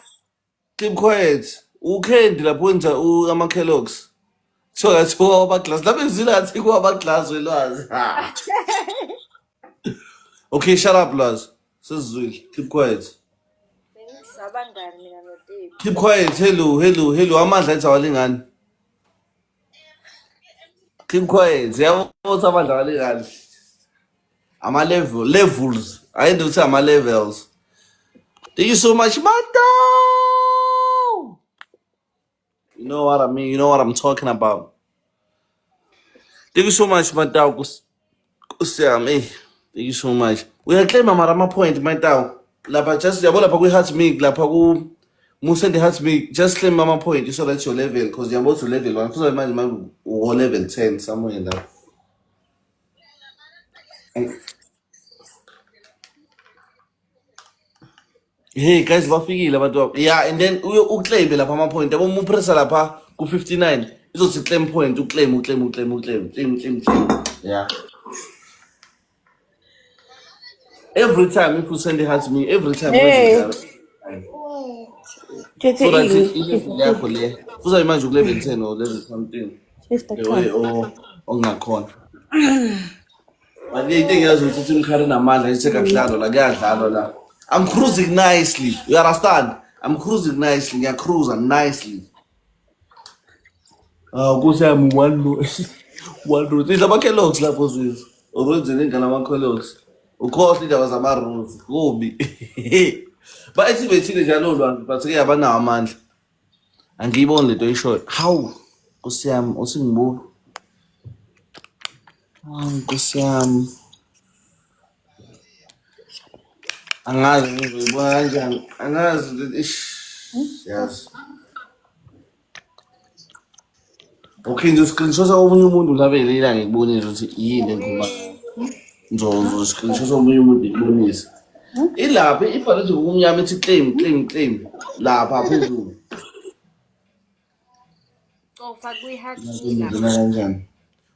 S3: Keep quiet. Ukhendi lapho wenza ama-Kellogg's. So ngathi kwama-glass. Lapho ngizile ngathi kwama-glass welwazi. Ha. Okay, shut up, Lwazi. Sesizwile. Keep quiet.
S4: Bengisabangani mina noTeku.
S3: Keep quiet. Hello. Amandla ethi awalingani. Keep quiet. Yabo ukuthi amandla awalingani. Levels. I ain't to say levels. Thank you so much, Mato. You know what I mean. You know what I'm talking about. Thank you so much, Mato. Thank you so much. We are claiming my point, Mato. Lapa just yabo lapa we had me lapa ku Musa the had me just claim mama point so that's your level because you're about to level 1. So imagine or level 10 somewhere in there. Hey guys, bafikile abantu. Yeah, and then uclaim lapha ama point. Yabo mu press lapha ku 59. Izothi claim point, uclaim. Claim. Yeah. Every time if you send it has me, every time
S2: Hey.
S3: so that's it. Level yakho le. Kuza manje ku level 10 or level something. Or ngakhona. But the thing is ukuthi imkhari namandla iseka kudlalo la kuyadlalwa la. I'm cruising nicely. You understand? I'm cruising nicely. Yeah, cruising nicely. Kuze yami one road. Idla ama-Kellogg's lapho zizo. Urenzele ingane ama-Kellogg's. Ukhohle indaba zama-rules. Kubi. But ethi bethile njalo lwantu but ke abanawo amandla. Angiyiboni lento eyishoyo. Hawu. Nkosi yami uthi ngibuka. Nkosi yami. Angazi ngizibona kanjani. Angazi yes. Okay, nje screenshot omunye umuntu labele ila ngikubonisa ukuthi yini engikhuluma. Nzo screenshot omunye umuntu ngikubonisa. Ilapha ibhale nje ngokumnyama ethi claim lapha phezulu.
S4: Cofa kwi-heart
S3: Ngizona kanjani?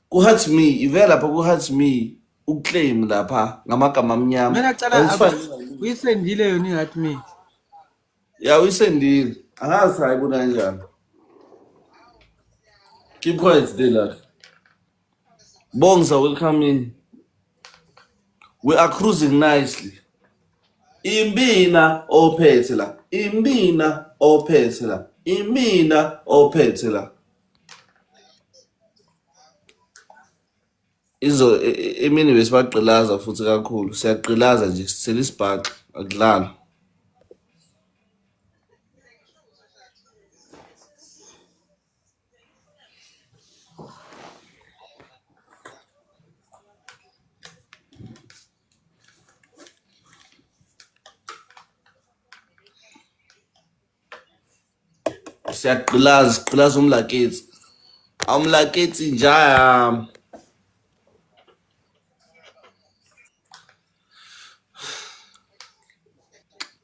S3: Ku hurt me, ivela lapha ku hurt me uclaim lapha ngamagama amnyama.
S1: mina cala uyisendile yona ingathi me
S3: Yeah, uyisendile. Angazi ayibona kanjani. Keep quiet there, lad. Bongsa will come in. We are cruising nicely. Imina ophethe la. Imina ophethe la. Izo emini besibagqilaza futhi kakhulu. Siyagqilaza nje sithela isibhaqa akudlala. Siyagqilaza umlaketsi. Awumlaketsi njaya.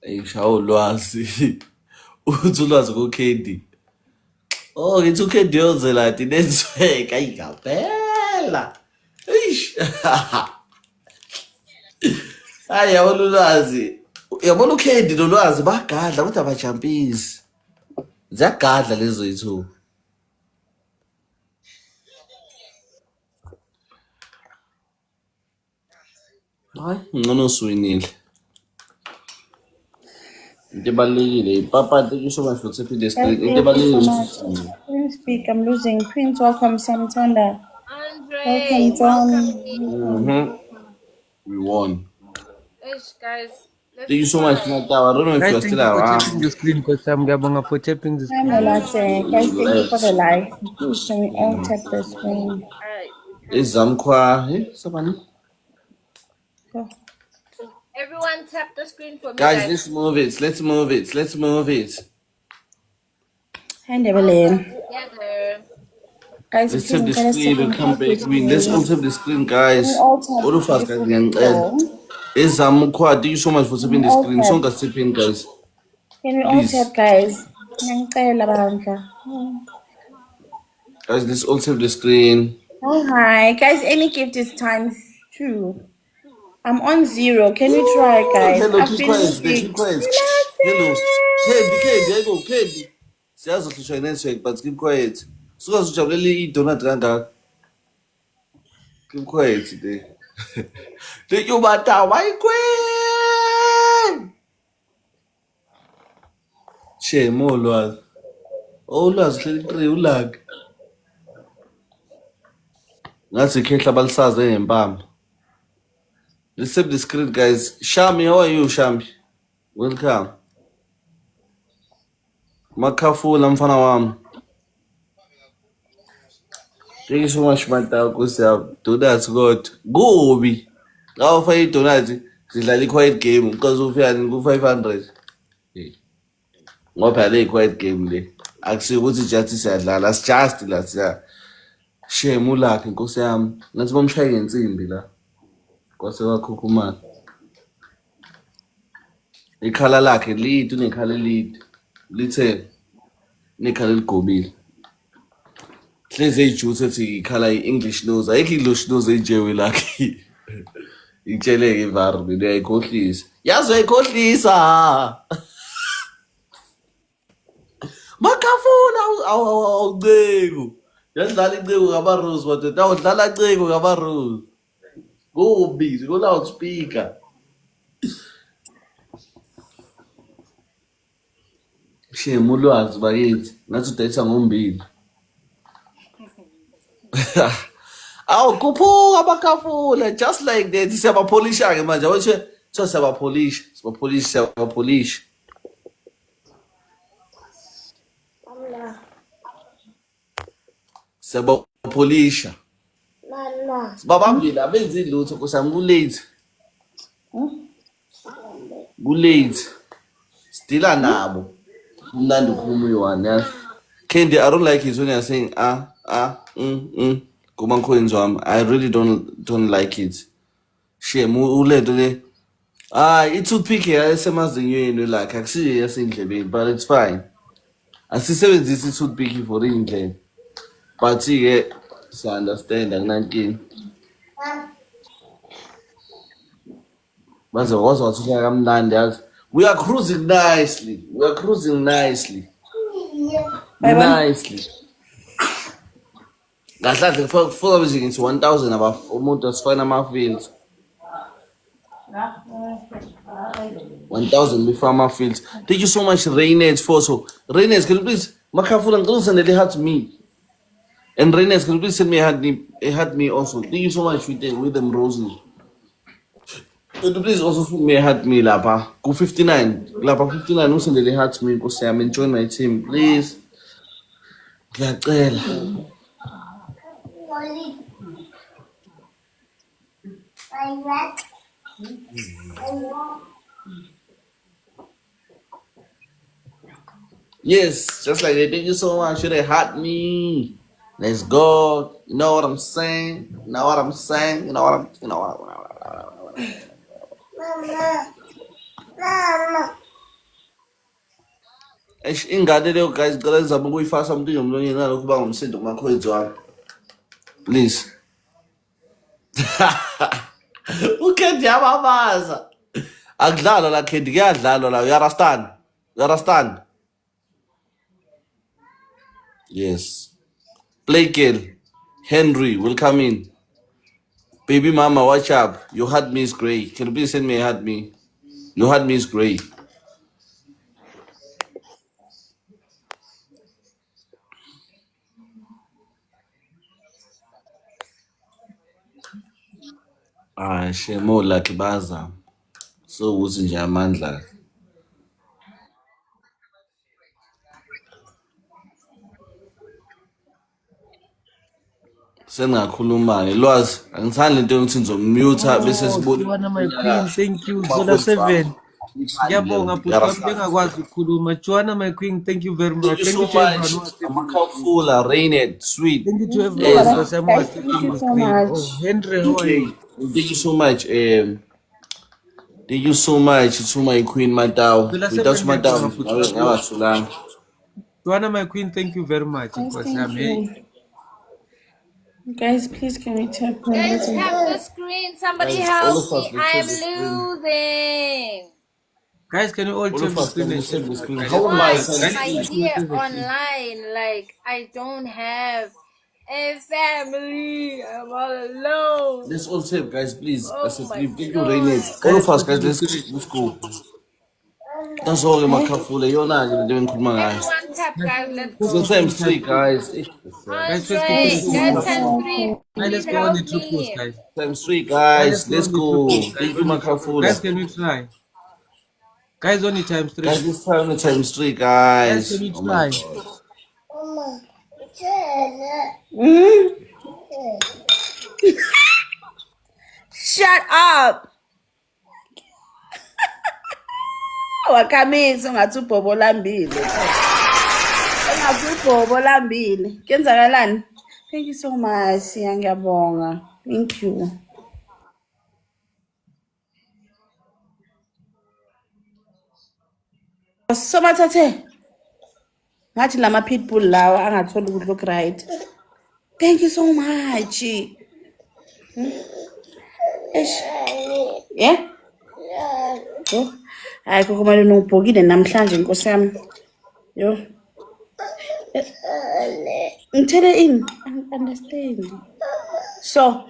S3: Eyishawo ulwazi. Uthi ulwazi kuKendi. Oh, ngithi uKendi yozela ati network ayingapela. Eish. Hayi yabona ulwazi. Yabona uKendi nolwazi bagadla kodwa abajampisi. Ziyagadla lezo yithu. Hayi, ngcono usuwinile. Into ebalulekile ipapa thank you so much for tapping the screen. Into ebalulekile
S2: Don't speak. I'm losing. Prince, welcome. Samtanda.
S4: Andre,
S2: Welcome, John.
S3: we won.
S4: Eish, guys.
S3: Thank you so much, Natawa. I don't know if
S1: guys
S3: you're
S1: thank
S3: still
S1: you for
S3: around.
S1: tapping the screen because ngiyabonga for tapping the
S2: Hi,
S1: screen
S2: Molase. Guys, thank you for the live. Please, can we all tap the screen?
S3: Zamkwa. Hey, somebody.
S2: Go.
S4: Everyone tap the screen for me,
S3: Guys, let's move it.
S2: Ndebele.
S4: Together.
S2: Guys,
S3: Let's
S2: please
S3: tap the
S2: ngicela
S3: screen and
S2: second
S3: come
S2: copy,
S3: back. Let's all
S2: please.
S3: tap the screen,
S2: Can
S3: guys.
S2: we all tap
S3: All of us, guys,
S2: beautiful
S3: ngiyangicela.
S2: people?
S3: Thank you so much for
S2: Can
S3: tapping
S2: we
S3: the
S2: all
S3: screen.
S2: tap?
S3: Sonke tapping, guys.
S2: Can we all
S3: Please.
S2: tap, guys? Ngicela bandla.
S3: Guys, let's all tap the screen.
S2: Oh, hi. Guys, any gift is ×2. I'm on 0. Can we try,
S3: Ooh,
S2: guys?
S3: hello,
S2: I've
S3: keep
S2: been
S3: quiet, stay,
S2: looking.
S3: keep quiet. Hello. Candy, I go, Candy. Siyazi ukuthi ushaya network, but keep quiet. Suka ujabulele i-donut kangaka. Keep quiet today. Thank you, Bata. Why queen? Shame, oh Lord. Oh Lord, hleli qi ulag. Ngathi ikhehla balisaze ngempama. Let's save the screen, guys. Shami, how are you, Shami? Welcome. Makhafula mfana wami. Thank you so much, Mata. Kusiya. Donuts God. Gobi. Awufa i-donuts sidlala i-quiet game because ufika ku-500. Ngoba phela le quiet game le. Akusiyo ukuthi just siyadlala. Asijust la siya. Shame ulakhe inkosi yami. Ngathi bomshaye ngensimbi la. Kwase wakhukhumala. Ikhala lakhe lead unekhala lead. Lithe nekhala ligobile. Hleze ijuice ethi ikhala i-English nose. Ayikho i-English nose ejewe lakhe. Itsheleke ivar mina uyayikhohlisa. Yazi uyayikhohlisa. Makhafuna awuceko. Yadlala iceko ngama-rose madoda. Awudlala ceko ngama-rose. Kubi, ku-loudspeaker. Shame ulwazi bakithi. Ngathi udayisa ngombili. Awu khuphuka amakhafula just like that. Siyabapolisha-ke manje. Awusho siyabapolisha. Siyabapolisha. Siyabapolisha. Sibabambile abenzi lutho kusami kulate. Kulate. Stila nabo. Mnandi ukhuluma uyi-one yazi. Candy, I don't like it when you're saying kumakhwenzi wami. I really don't like it. Shame uletho le. I-toothpick esemazinyweni like akusiyo yasendlebeni but it's fine. Asisebenzisi i-toothpick for indlela. But-ke siya-understand akunankinga. Baze wakwazi wathuka kamnandi yazi. We are cruising nicely. Nicely. Kahle kufoka bese ngithi 1000 umuntu asifana ama-fields. 1000 before ama-fields. Thank you so much, Rainet Foso. Rainet, can you please Makhafula ngicela send a heart to me. And Rainet, can you please send me a heart me also. Thank you so much with them roses. Could you please also put me a heart me lapha? Go 59. Lapha 59 send a heart me because I'm enjoying my team. Please. Ngiyacela. Yes, just like that. Thank you so much. Should they hot me? Let's go. You know what I'm saying? Ingane leyo guys, ngicela nizame ukuyifasa umuntu emlonyeni ngalokhu kuba ngumsindo kumakhwenzi wami. Please. Ukhendi yamabaza. Akudlalwa la Kendi, kuyadlalwa la. You understand? Yes. Play girl. Henry will come in. Baby mama, watch up. Your heart me is grey. Can you please send me a heart me? Your heart me is grey. Shemo like baza. So ukuthi nje amandla. Sengakhuluma-ke lwazi angithandi lento yokuthi ngizomute bese
S1: Oh,
S3: sibona
S1: you one of my queen. Thank you. Zola 7. Ngiyabonga bhuti bengakwazi ukukhuluma. Joanna my queen, thank you very much.
S3: Thank you
S1: Thank
S3: so
S1: you to
S3: much.
S1: everyone who was tapping the screen.
S3: Amakafula, Rainet, Sweet.
S1: Thank you to everyone who was
S2: Guys,
S1: tapping
S2: thank you
S1: the
S2: so
S1: screen.
S2: much.
S1: Oh, Henry, how are you?
S3: Thank you so much. Thank you so much to my queen Matao.
S1: Phela
S3: Without Matao,
S1: sebengiyabonga bhuti bami.
S3: ngawasulanga.
S1: Joanna my queen, thank you very much.
S2: Guys,
S1: Nkosi
S2: thank
S1: yami. Hey.
S2: you. Guys, please can we tap on
S4: Guys,
S2: this?
S4: tap the screen. Somebody
S3: Guys,
S4: help
S3: all of us,
S4: me.
S3: let's
S4: I'm
S3: tap the screen.
S4: losing.
S1: Guys, can you all
S3: All
S1: tap
S3: of
S1: the
S3: us,
S1: screen
S3: can
S1: and
S3: we tap the
S1: share?
S3: screen?
S1: Guys,
S3: How am I?
S4: Why
S1: guys,
S4: am I
S1: let's
S4: here
S1: do it.
S4: online? Like, I don't have a family. I'm all alone.
S3: Let's all tap, guys, please.
S4: Oh
S3: As a
S4: my
S3: thank you,
S4: God.
S3: Rainet. All of us, guys,
S1: Guys,
S3: let's go. That's all Amakafula. You're not gonna do it, guys.
S4: Everyone tap, guys. Let's
S3: It's
S4: go.
S3: the same street, guys.
S1: Guys, let's
S4: Andre, guys, times 3.
S1: let's
S4: Please
S1: go on the
S4: help
S1: true post,
S4: me.
S1: guys.
S3: Same street,
S1: Guys,
S3: guys.
S1: let's
S3: Let's
S1: go on the true
S3: go.
S1: post, guys.
S3: Thank you, Makafula.
S1: Guys, can we try? Guys, only times 3.
S3: Guys, this time the time street,
S1: Guys,
S3: guys.
S1: can we
S3: Oh my
S1: try?
S3: god.
S2: Shut up. Wakamisa ungathi ubhobo lambile. Ungathi ubhobo lambile. Kenzakalani? Thank you so much. Ngiyabonga. Thank you. Somathathe. Ngathi lama pitbull lawa angatholi ukudla oku right. Thank you so much. Eish. Yeah? Yo. Hayi kokumele nobhokile namhlanje Nkosi yami. Yo. Ngithele in. I understand. So.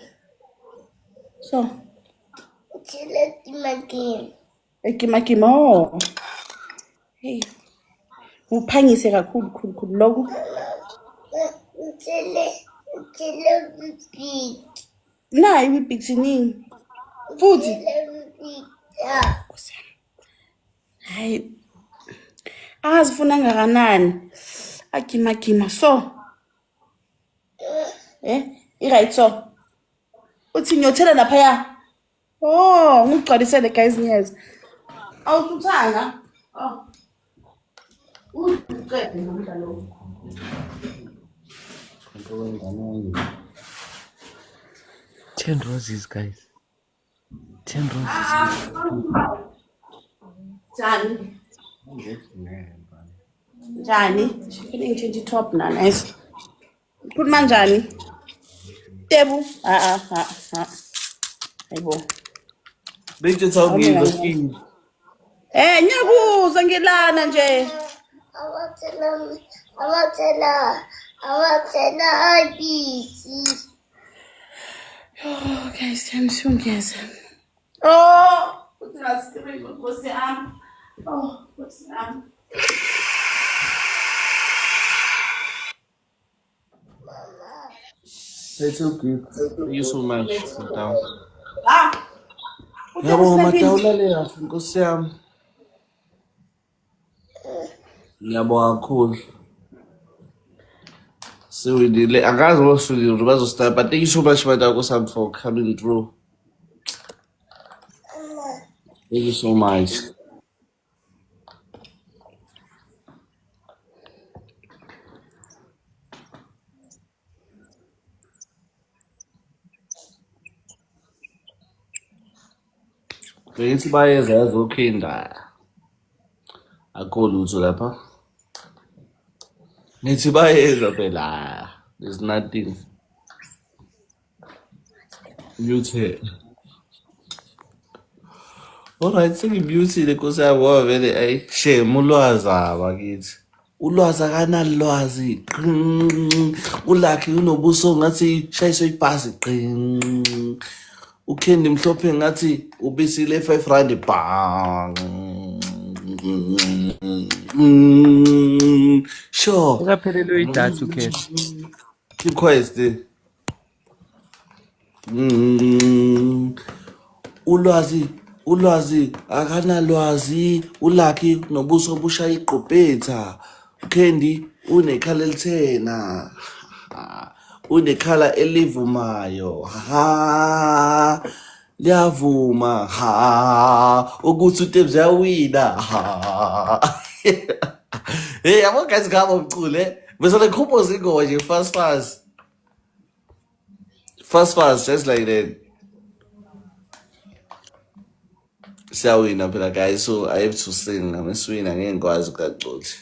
S2: Ekima. Oh. Hey. Uphangise kakhulu khulu lokho. Nayi wibig siningi. Futhi. Hayi. Azifuna ngakanani. Akima so. I-right so. Uthi ngiyothela lapha. Oh, ngigcwalisele guys nyezi. Awusuthanga? Oh. Uqede ngomdlalo.
S1: 10 roses, guys. 10 roses.
S2: Njani? Feeling change top na nice. Put manjani? Tebu. Hayibo.
S3: Big just how me the scheme.
S2: Nyakuza ngilana nje. Oh, guys, siyangeza. Oh, uthasibeke Nkosi yami. Oh, Nkosi yami.
S3: It's okay. Thank you so much. Matao.
S2: Ah.
S3: Yabo Matao lalela Nkosi yami. Ngiyabonga kakhulu. So we did. I guys also the Rubazo style, but thank you so much, Matao, for coming through. Thank you so much. Ngithi bayeza yazophinda. Akho lutho lapha. Ngithi bayeza phela. There's nothing. Mute. Alright, sengimutile Nkosi yami ngoba vele shame ulwazi abakithi. Ulwazi akanalwazi. Ulakhi unobuso ngathi shayiswe ibhasi. Ukendi mhlophe ngathi ubisile 5 rand bang. Sure.
S1: Ngaphelelwe idatha ukhetha.
S3: Keep quiet still. Ulwazi akanalwazi. Ulakhi nobuso bushaya igqophetha. Ukendi unekhala elithena. Unekhala elivumayo. Ha. liyavuma ha ukuthi uTebs uyawina ha. Hey, yabo guys ngabo umcule bese le compose ingoba nje fast just like that. Siyawina phela guys, so I have to sing. I'm swing angeke ngikwazi ukuxoxa.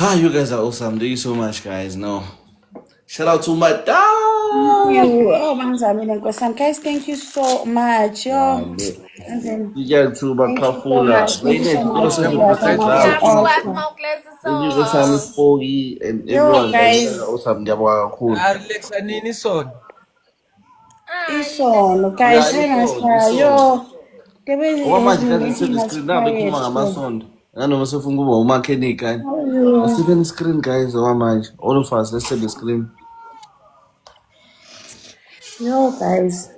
S3: Ah, you guys are awesome. Thank you so much, guys. No, shout out to my dog.
S2: Oh, Bangzamile Nkosana. Guys, thank you so much. Yo. And then,
S3: You get to my
S2: thank you so
S3: Kafula.
S2: much. Thank you so much.
S3: Thank you,
S2: You guys are
S3: Kafula.
S2: awesome.
S3: You guys are Spogi and
S2: Yo,
S3: everyone.
S2: guys.
S3: Guys are awesome. Ngiyabonga kakhulu.
S1: Alexa nini son?
S2: Isono, guys. Hi, Master. Yo.
S3: Ngoba manje kaze sebe screen nabo ekhuluma ngamasondo. Nanoma sefuna ukuba umakhenika. Asibe ni screen guys ngoba manje. All of us let's save the screen.
S2: Yo, guys.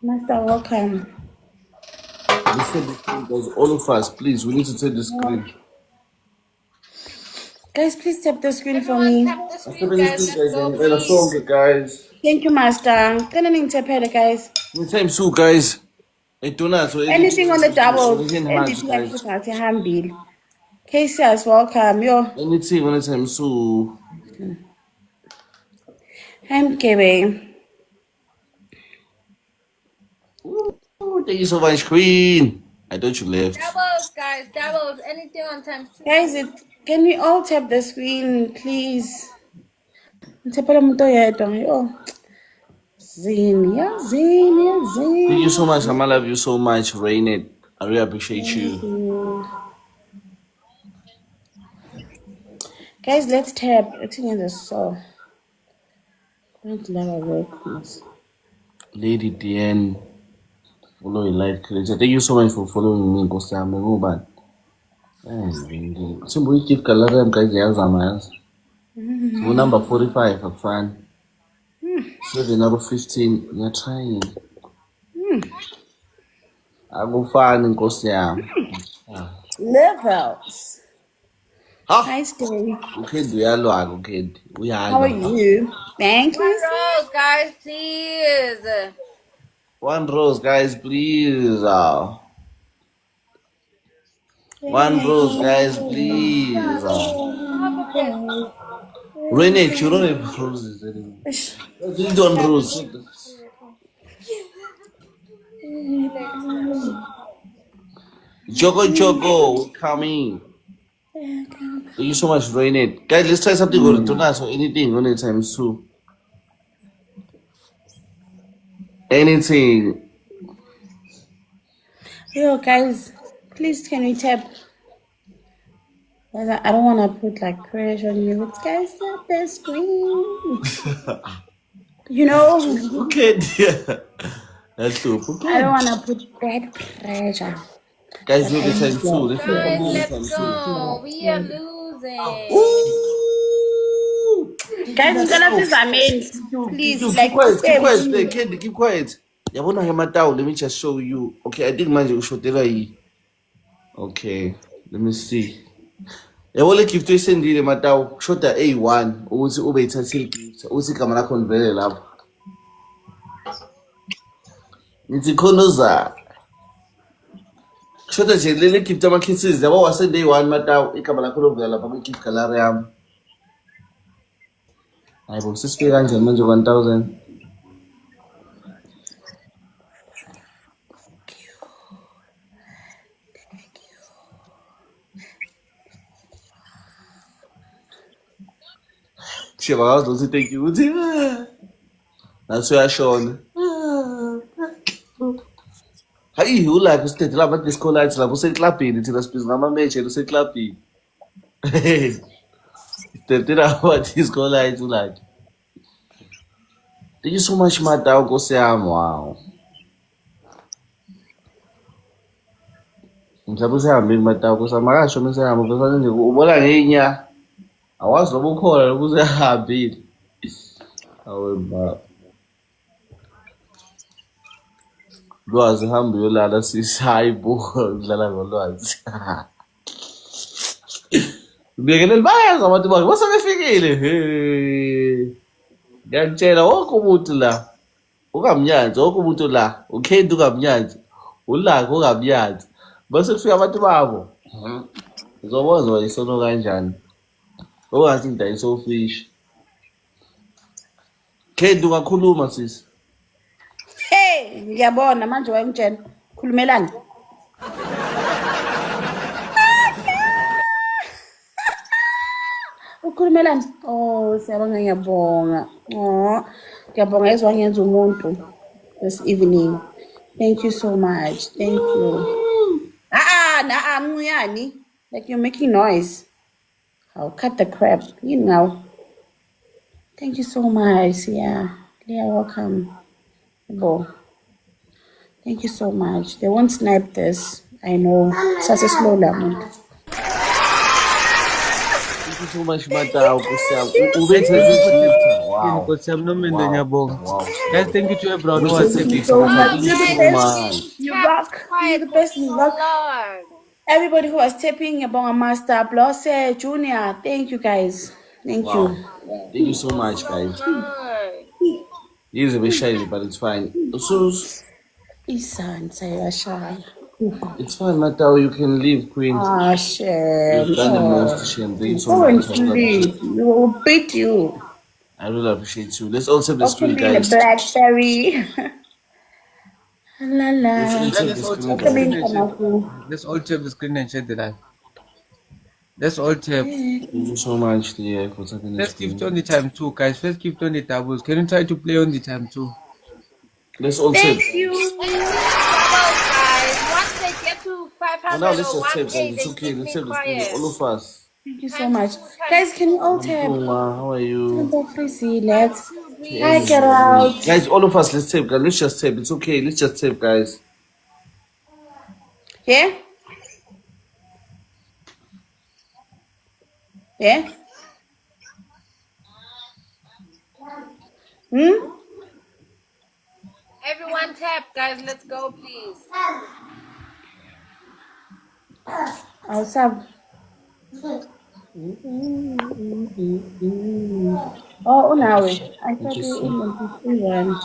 S2: Master, welcome.
S3: Let's save the screen guys. All of us please. We need to take the screen.
S2: Guys, please tap the screen for me.
S3: Save the screen guys. And a song guys.
S2: Thank you, Master. Can tap it, guys.
S3: Time two guys. Donato.
S2: Anything on the double.
S3: Anything
S2: KCS, welcome. Yo.
S3: Anything on the time two.
S2: MKB.
S3: Thank you so much, Queen. I thought you left.
S4: Doubles, guys, doubles. Anything on times 2.
S2: Guys, can we all tap the screen, please? Tap it. Yo. Zinia.
S3: Thank you so much. I love you so much, Rainette. I really appreciate you.
S2: Guys, let's tap. I think in the soul. Don't let her work.
S3: Lady DN. Follow your life creator. Thank you so much for following me. Go Sam. Go back. Simple keep color guys. Yes, number 45. I'm fine. 7 out of 15. You're trying. I go find and go Sam.
S2: Levels.
S3: Huh?
S2: Nice day.
S3: Okay, do you know? Okay, we are.
S2: How are you? Thank you.
S4: Rose, guys, please.
S3: One rose, guys, please. One rose, guys, please. Renate, you don't have roses anymore. You don't rose. Choco, coming. Thank you so much, Renate. Guys, let's try something good tonight. So anything on it times 2. Anything.
S2: Yo, guys, please can we tap? Guys, I don't want to put like pressure on you. But guys, tap the screen. You know?
S3: Okay, dear. That's true.
S2: I don't want to put that pressure.
S3: Guys, you the time 2.
S4: Guys, let's go. We are losing.
S3: Ooh.
S2: Guys, you're gonna see Zamen. Please, like,
S3: Keep quiet. Candy, keep quiet. Yabona ke matawu, let me just show you. Okay, I think manje ushotela yi. Okay, let me see. Yabo le gift oyisendile matawu, shoda A1 ukuthi ube ithathile gift. Uthi igama lakho livele lapha. Nithi khonoza. Shoda nje lele gift ama kisses yabo wasende A1 matawu, igama lakho livele lapha ku gift color yami. Hayibo sisifike kanjani manje 1000. Chegava você tem que usar. Na sua Sean. Aí, o lá você tem lá para descolar lá você clapinho, tira as pisas na mecha, você clapinho. Tem lá para descolar isso lá. Thank you so much, Matau, você wow. Mhlawumbe usehambe Matau, kusamakasho mesehamba bese nje ubona ngenya. Awazi lobo ukhona lokuze ehambile. Awe ba. Lwazi hamba uyolala sisayibo udlala ngolwazi. Ubekele bayazi abantu bakhe basebefikile. Ngiyakutshela wonke umuntu la ungamnyanzi, wonke umuntu la uKendi ungamnyanzi, uLanga ungamnyanzi. Bese kufika abantu babo. Ngizobona wayisono kanjani. Owathi ngidayisa ufish. Kendi ungakhuluma sisi.
S2: Hey, ngiyabona manje wayengitshela. Khulumelani. Ukhulumelani? Oh, siyabonga ngiyabonga. Oh, ngiyabonga ezwangenza umuntu this evening. Thank you so much. Thank you. Nguyani. Like you're making noise. I'll cut the crap. You know. Thank you so much. Yeah. Leah, welcome. Bo. Thank you so much. They won't snipe this. I know. Such a slow lamp.
S3: Thank you so much, Mata. Wow.
S1: Guys, thank you to everyone who has taken
S2: So much.
S3: You're the best.
S2: You rock. You're the best. You rock. Everybody who was tapping about Master Blosse Junior. Thank you guys. Thank you.
S3: Thank you so much, guys. He's a bit shy, but it's fine. So
S2: Isan Sayasha.
S3: it's fine, Mata. You can leave, Queen.
S2: Ah, shame.
S3: You've done the most, shame. Thank you so
S2: Go and
S3: much.
S2: sleep. We will beat you.
S3: I really appreciate you. Let's all save the screen,
S2: Open the
S3: guys.
S2: Blackberry. La la.
S3: Let's save the screen, guys.
S1: Let's all tap the screen and share the live. Let's all tap.
S3: Thank you so much, dear, for tapping the
S1: Let's
S3: screen.
S1: give 20 time 2, guys. First give 20 doubles. Can you try to play on the time 2?
S3: Let's all tap.
S2: Thank you.
S4: Guys, once they get to 500
S3: Now let's
S4: or
S3: just tap,
S4: 1K,
S3: guys. It's
S4: they
S3: okay.
S4: keep
S3: Let's
S4: me
S3: save the screen.
S4: quiet.
S3: All of us.
S2: Thank you so much. Guys, can you all tap?
S3: Uma, how are you?
S2: Let's. Hi, get out.
S3: Guys, all of us, let's tap, guys. Let's just tap. It's okay. Let's just tap, guys.
S2: Yeah? Yeah?
S4: Everyone tap, guys. Let's go, please.
S2: I'll sub. Oh, now I thought you were in the one.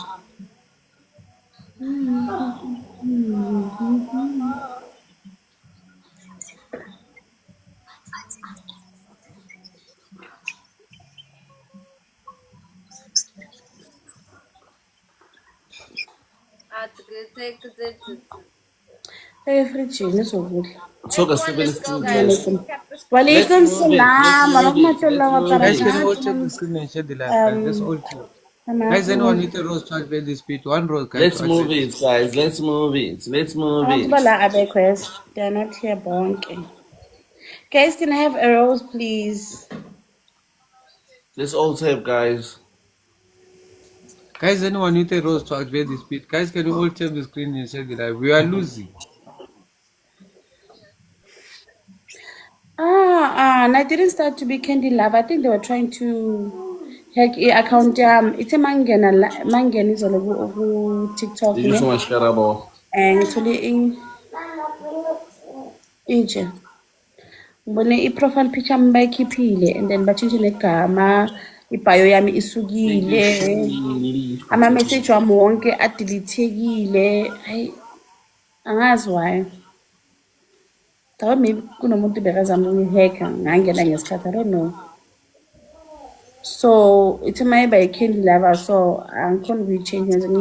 S2: Hey, Fritchie, let's go.
S3: So, guys, tap the screen, guys.
S2: Walaikum salam.
S1: Guys, can you all tap the screen and share the live, guys? Let's all tap. Guys, anyone with a rose to advance the speed? One rose, guys.
S3: Let's move it, guys. Let's move it. Let's move it.
S2: They're not here, bonking. Guys, can I have a rose, please?
S3: Let's all tap, guys.
S1: Guys, anyone with a rose to advance the speed? Guys, can you all tap the screen and share the live? We are losing.
S2: And I didn't start to be Candy Love. I think they were trying to hack the account. It's a mangan is all over TikTok.
S3: Thank you so much, Karabo.
S2: And it's only in Asia. When a profile picture by Kipile and then batching the Kama, ipayo yami isugile. Ama message wa mwonke adilitegile. Angazi why. Thought maybe kunomuntu bekazama uyihacker ngangena ngesikhathi, I don't know. So it's my by Candy Lover, so I'm going to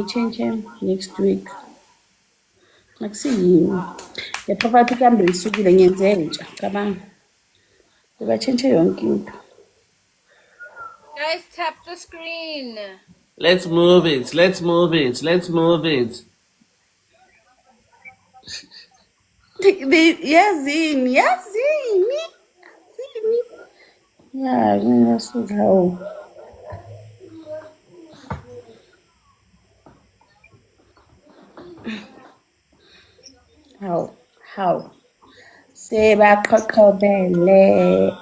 S2: change him next week. Like see the profile picture mbe isukile ngenze entsha cabanga. Kuba change yonke into.
S4: Guys, tap the screen.
S3: Let's move it. Let's move it. Let's move it.
S2: Yazini. Yeah, that's how. How? Seba kokobele.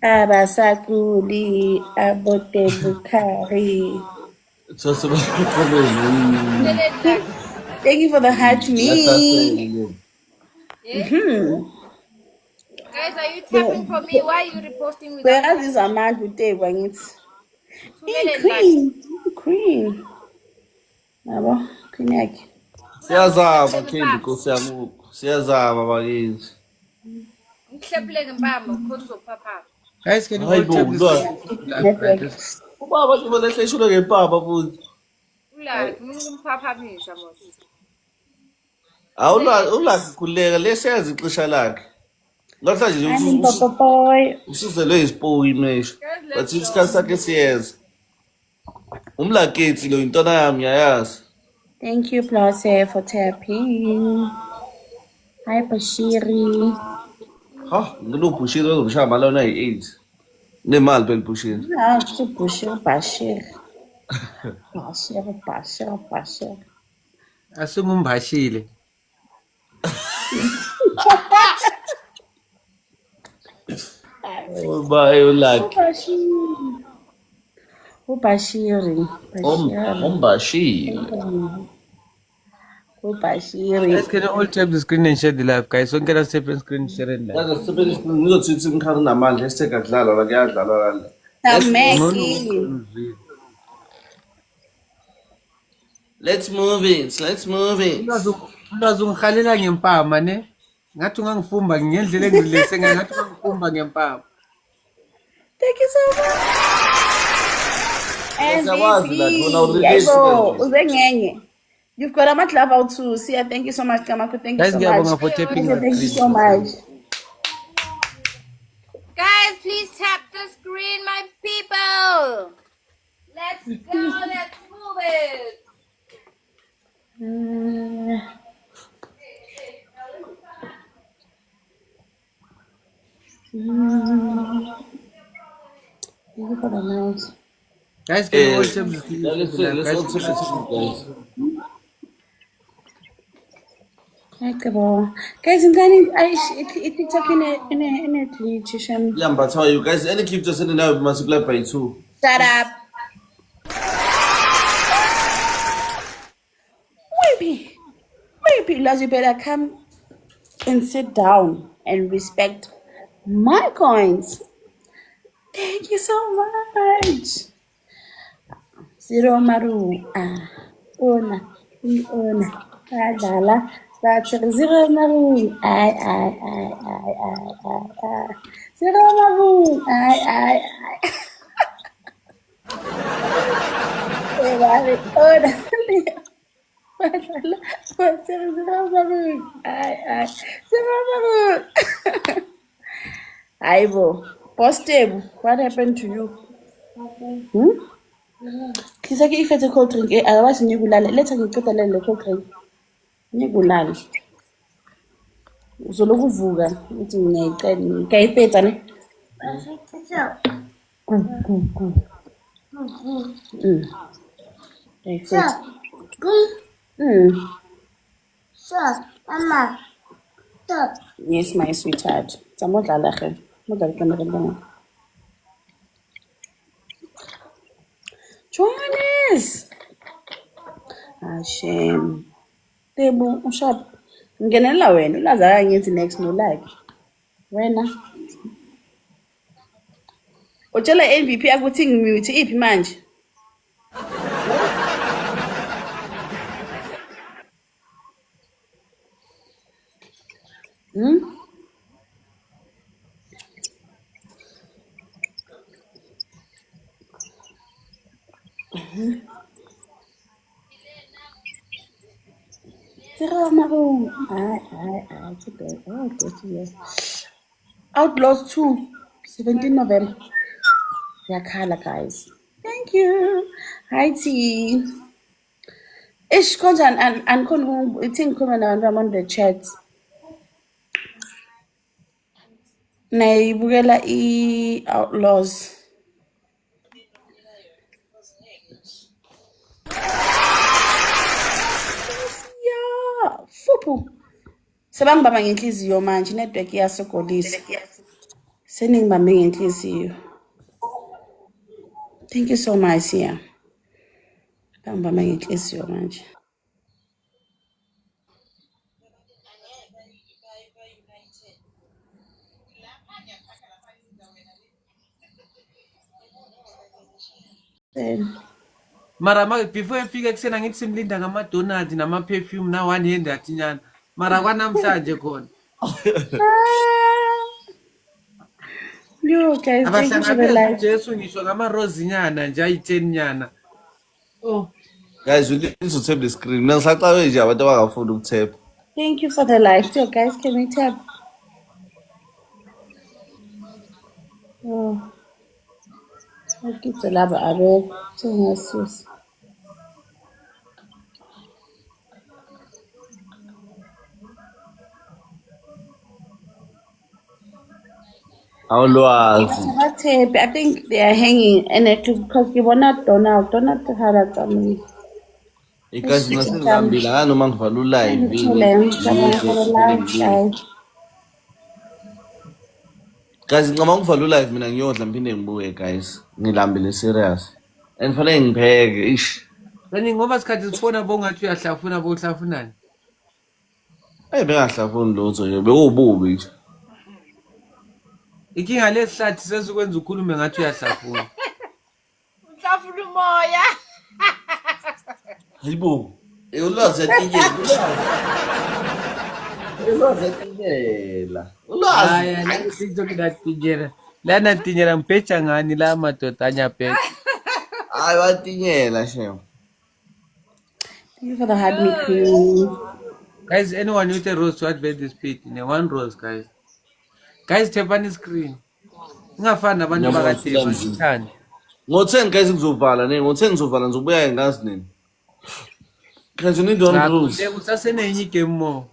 S2: Abasakuli abote bukari.
S3: It's also about the
S2: Thank you for the heart me.
S4: Yeah? Guys, are you tapping for me? Why are you reposting without
S2: Whereas this amount we take when it's
S4: Ngithumeleni kahle.
S2: Queen. Yabo, queen yakhe.
S3: Siyazama Candy Nkosi yami. Siyazama bakithi.
S4: Ngihlephule ngempama khona uzophaphama.
S1: Guys, can you
S3: Hayi
S1: all
S3: bo,
S1: tap the
S3: ulwazi.
S1: screen live, right?
S2: Network.
S3: Ubaba nje balehleshulwe ngempama futhi.
S4: Ulazi mina ngimphaphamisa mos.
S3: Awulazi khuleka leseyazi ixesha lakhe. Ngathi
S2: I'm
S3: nje
S2: Papa Boy.
S3: usuzelwe isipoyi mesho.
S4: Guys,
S3: But
S4: let's
S3: isikhathi
S4: go.
S3: sakhe siyeza. Umlakethi lo intwana yami yayazi.
S2: Thank you, Plase, for tapping. Hi, Bashiri.
S3: Ha, ngilubhushile ozoshaya malona yi-8. Nemali phela ubhushile.
S2: Ah, it's Bashir, Bashir. Bashir.
S1: Asumumbashile.
S3: Oh bye ulaki.
S2: Bashiri.
S3: Ombashi.
S2: Bashiri.
S1: Guys, can you all tap the screen and share the live, guys? Don't get us tap the screen, share it live.
S3: Yazi sibele ngizothi imkhari namandla hashtag akudlalwa la kuyadlalwa la.
S2: Tameki.
S3: Let's move it.
S1: Ulwazi ungikhalela ngempama ne? Ngathi ungangifumba ngendlela engilese ngathi ungangifumba ngempama.
S2: Thank you so much.
S3: Siyakwazi la khona
S2: Yebo, uzengenye. You've got a much love out too. Sia, thank you so much, Kamaku. Thank you
S1: Guys,
S2: so
S1: ngiyabonga
S2: much.
S1: for tapping the
S2: Thank you
S1: screen.
S2: so much.
S4: Guys, please tap the screen, my people. Let's go. Let's move it.
S2: Thank you for the night.
S1: Guys, can you all tap the screen?
S3: Let's all take it guys.
S2: Guys, I'm going to TikTok in a glitch.
S3: Yeah, but how are you guys? Any keep just sending out multiply by 2.
S2: Shut up. Maybe, Laz, you better come and sit down and respect my coins. Thank you so much. Zero Maru. Ona. Adala. That's Zero Maru. I. Zero Maru. I. Aibo, Postable, what happened to you? Kisaki if it's a cold drink, otherwise Nigulale. Let's get a little cold drink. Nigulale. Zologu Vuga, it's in a Kaipetane. Mama. Yes, my sweetheart. Samodlalache. Modal camera. Johannes. Shame. Tebu, ushap. Ngenela wena, ulaza ngithi next no like. Wena. Utshela MVP akuthi ngimute iphi manje? Zero Maroon. Today. Oh, this year. Outlaws 2, 17 November. Yakhala, guys. Thank you. Hi, T. Ish, konjan, and kon, I think, come and I'm on the chat. Naibugela Outlaws. Yeah, fupu. Sebangibamba ngenhliziyo manje network iyasokolisa. Seningibambe ngenhliziyo. Thank you so much, yeah. Bangibamba ngenhliziyo manje.
S1: Mara before efika ekuseni angithi simlinda ngama-donut nama-perfume na-1 hand athinyana mara kwanamhlanje khona
S2: Yo, guys, thank you for the
S1: abahlangabezi
S2: live.
S1: ujesu ngisho ngama-rose nyana nje ayi-10 nyana. Oh
S3: Guys, we need to tap the screen. Mina ngisaxawe nje abantu abangafuni ukutap.
S2: Thank you for the live. Yo, guys, can we tap? Oh, it's a lab. Jesus.
S3: Awulwazi.
S2: I think they are hanging and because you were not Donald had something.
S3: Guys, ngasengihambile nganoma ngivala u-live. Guys, ngicabanga ngivala u-live mina ngiyodla ngiphinde ngibuye guys. Ngilambile serious. And fanele ngipheke ish.
S1: kanti ngoba sikhathi sifona bongathi uyahlafuna bohlafunani
S3: Bengahlafuni lutho nje bekuwububi nje.
S1: inkinga lesihlathi sesukwenza ukhulume ngathi uyahlafuna
S4: Uhlafuna umoya.
S3: Hayibo. Ulwazi yatinyela. Ulwazi yatinyela.
S1: haya nasizokinatinyela lana tinyela mpecha ngani la madoda anyapecha
S3: Hayi batinyela shem.
S2: Thank you for the hard meat queen.
S1: guys anyone with a rose to advert this page in one rose guys tepani screen ngafani nabantu bakatepa ngithanda
S3: Ngo-10 guys ngizovala nini ngo-10 ngizovala ngizobuya ngazi nini. Guys, you need one rules.
S1: usasenenye igame more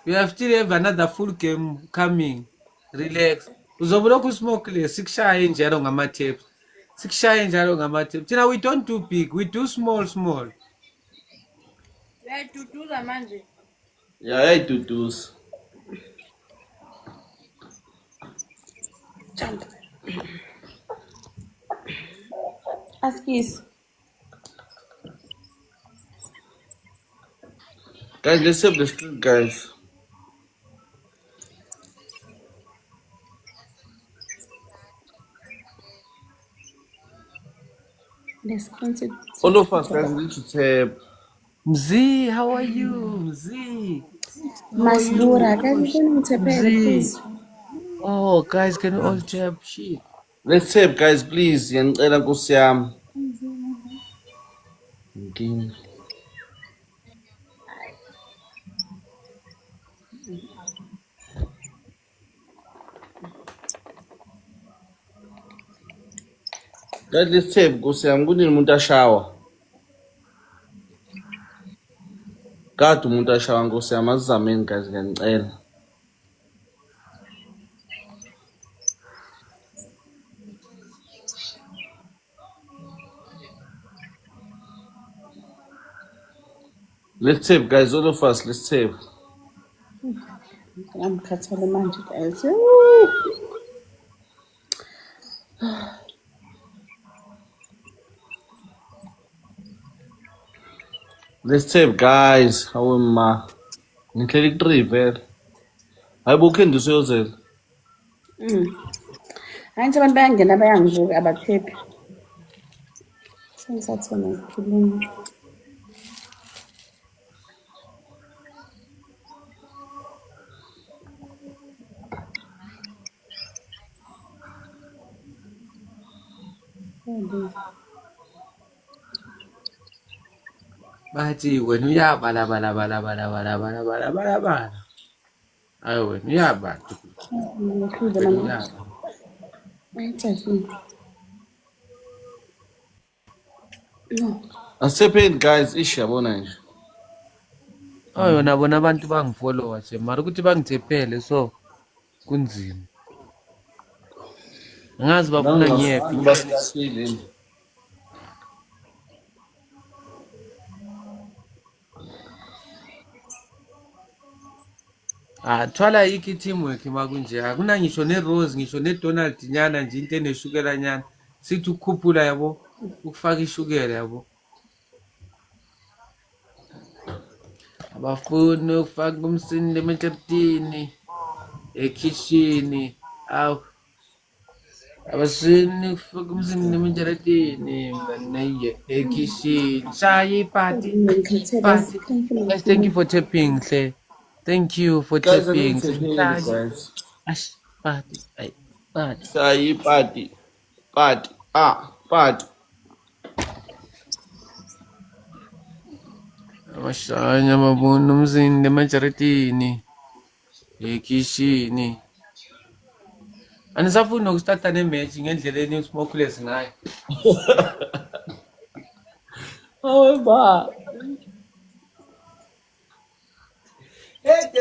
S1: you have still have another full game coming relax uzobulokhu usmoke sikushaye njalo ngama-tips thina we don't do big we do small
S4: Uyaduduza manje.
S3: Yeah, yayiduduza.
S2: Jump. Askis.
S3: Guys, let's save the screen, guys.
S2: Let's consider.
S3: All of us, guys, we need to tap.
S1: Mzee, how are you Mzee?
S2: Masbura, guys, you need to pay, please.
S1: Oh guys, can we all tap shit?
S3: Let's tap, guys, please. Ngiyacela Nkosi yami. Inkinga. Guys, let's tap Nkosi yami. Kunini umuntu ashawa? Kade umuntu ashawa Nkosi yami asizameni guys ngiyacela. Let's tap, guys, all of us, let's tap.
S2: I'm cutting the magic, guys. Ooh.
S3: Let's tap, guys. How am I? Ngicela i-3 vele. Hayibo ukhendi usuyozela.
S2: Angithi abantu bayangena bayangibuka abaphephi. Sengisathona ukukhuluma.
S1: Bathi wena uyabala hayi wena uyabala
S2: Ngikhuluma
S1: wena
S2: mama.
S1: uyabala
S2: Ayithathini. No.
S3: Asithepeni guys, ish yabona nje.
S1: yona bona abantu bangifollowa nje mara ukuthi bangithepele so kunzima ngazi bafuna ngiyephi
S3: Basisile.
S1: thwala yikho i-teamwork makunje akuna ngisho ne-rose ngisho ne-donald nyana nje into eneshukela nyana sithi ukukhuphula yabo ukufaka ishukela yabo abafuni ukufaka umsinde emeteptini ekhishini awu Abasini kufika umzini nemenjaratini nganaye ekishini. Shayi party. Party. Guys, thank you for tapping, hle. Thank you for
S3: Guys, I need
S1: tapping.
S3: to hear you guys.
S1: Ash, party. Ay, party.
S3: Shayi party. Party. Party.
S1: Amashanya mabuna umzini nemenjaratini ekishini. Anisafuni nokustarta nematch ngendlela usmokeless ngayo.
S3: Oh, ba.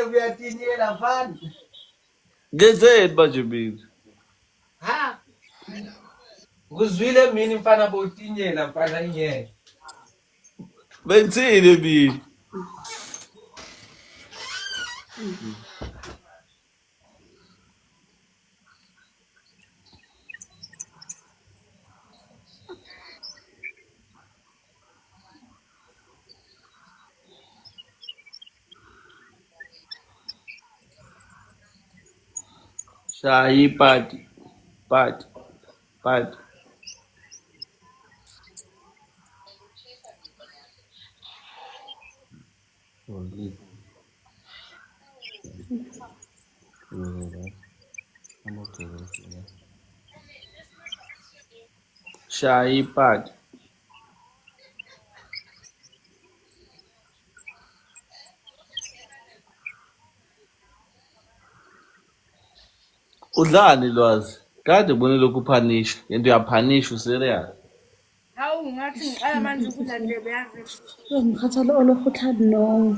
S1: Uyatinyela mfana.
S3: Ngenzeni manje mina?
S1: Ha? Ukuzwile mina mfana bowutinyela mfana ingeke.
S3: Benzini mina? Shayi party. Party. Party. Shayi party. Udlani lwazi? Kade ubone lokhu uphanisha. Yento uyaphanisha serious.
S4: Hawu ngathi ngiqala manje ukulandela yazi.
S2: ngikhathale olokhuthadi no.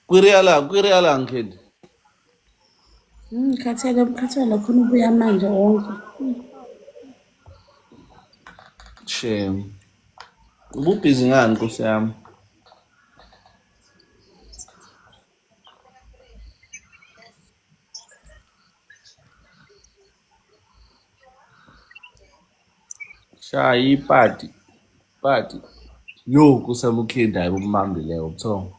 S3: Kwireala ngikhendi.
S2: Ngikhathele khona ubuya manje wonke.
S3: Shame. Ububhizi ngani Nkosi yami? Shayi party. Party. Yo kusama ukhendi hayi umbambileyo ubuthongo.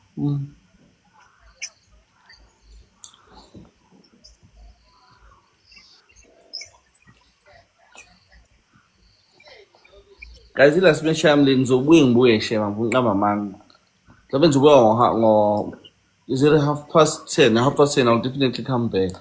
S3: Guys, ila simeshaya mle ngizobuye shema ngiqamba manga. Mhlawumbe ngizobuya is it 10:30? 10:30 I'll definitely come back.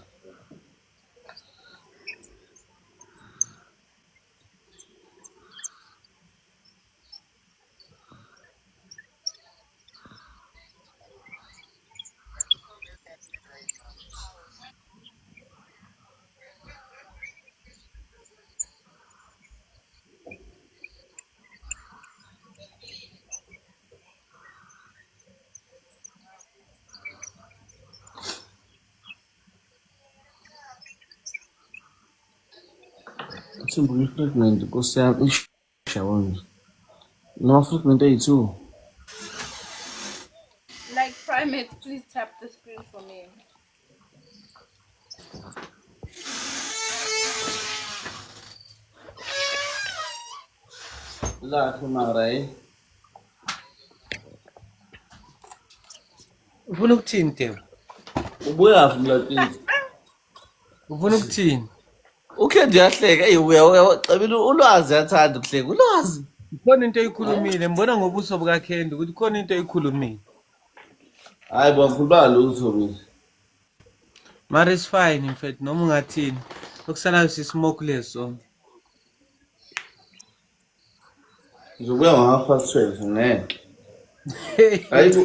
S3: Simbuye fragment Nkosi yami. Ish, yabona. Nama fragment ayi-2.
S4: Like primate, please tap the screen for me.
S3: La khumara eh.
S1: Ufuna ukuthini Tebo?
S3: Ubuya mlatini.
S1: Ufuna ukuthini?
S3: Ukhendi yahleka. Ey uyacabela ulwazi yathanda ukuhleka. Ulwazi.
S1: Khona into oyikhulumile, mbona ngobuso bukaKendi ukuthi khona into oyikhulumile.
S3: Hayi bakhuluma lutho mina.
S1: Mara is fine in fact noma ungathini. Okusalayo sismokeless so.
S3: Ngizobuya ngo-12:30 ngeke. Hayibo.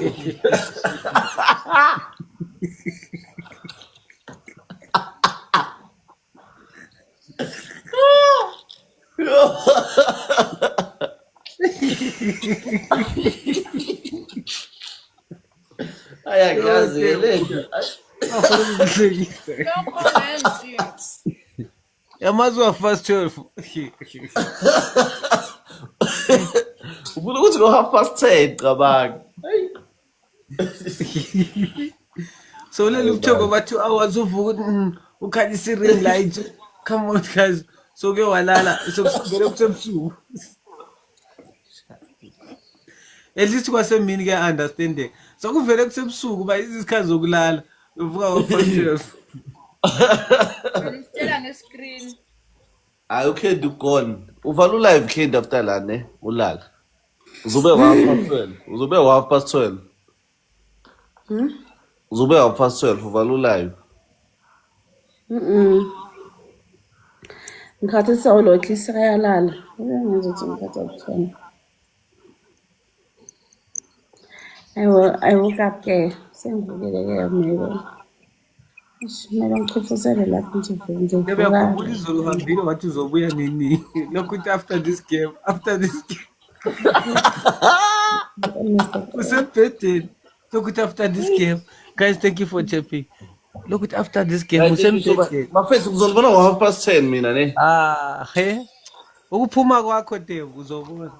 S3: Ayayazi lento.
S4: Don't comment you.
S1: Yamazwa first 12.
S3: Ufuna ukuthi ngo-10:30 cabanga.
S1: So leli ubuthoko ba 2 hours uvuka ukhanyisa i-ring light. Come on guys. So ke walala sokusukela kusebusuku. At least kwasemini ke understanding. So kuvele kusebusuku ba isikhathi zokulala. Uvuka ngo-12.
S4: Ngistela ngescreen.
S3: Hayi uKendi gone. Uvala ulive Kendi after la ne ulala. Uzobe ngo-12. Uzobe ngo-12. Uzobe ngo-12 uvala ulive.
S2: Ngikhathi sawulokhu sekayalala. Ngizothi ngikhathi akuthona. I woke up ke sengivukile ke kumele. Kumele ngichufuzele lapho ngizovuka.
S1: Uyakhumbula izolo uhambile wathi uzobuya nini? Lokuthi after this game usembhedeni. Lokuthi after this game. Guys, thank you for tapping. Lokuthi after this game usembhedeni.
S3: Mafethu ngizolibona ngo-10:30 mina ne.
S1: He. Ukuphuma kwakho Devu uzobona.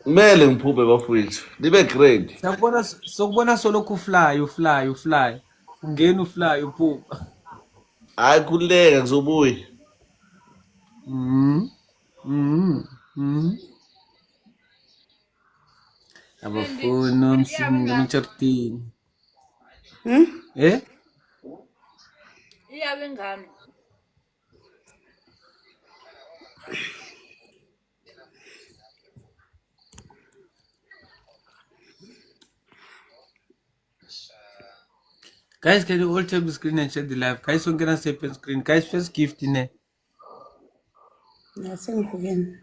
S3: Kumele ngiphume bafowethu. Nibe great.
S1: Sokubona solokhu ufly. Ungena ufly uphuma.
S3: Hayi khululeka ngizobuya.
S1: Abafuni umsindo umchaptini.
S4: Iyabe ngami.
S1: Guys, can you all tap the screen and share the live? Guys, don't get a second screen. Guys, first gift in there.
S2: Sengivukile.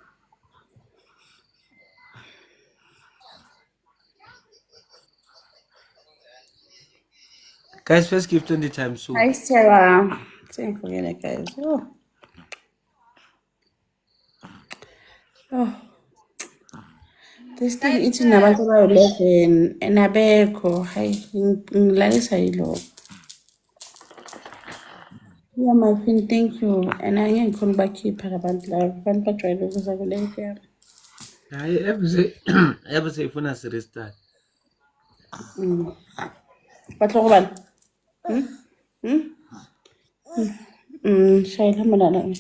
S1: Guys, first gift on the time soon.
S2: Hi Sarah. Sengivukile guys. Oh. This thing ithi nabantu abayi-11 enabekho. Hayi ngilalisa yilokho. Yeah, my friend, thank you. And I ain't going back here para abantu lava. Abantu bajwayele ukuza kule yami.
S1: Hayi ebuze ifuna sirestart.
S2: Batlhogo bana. Shayela manana.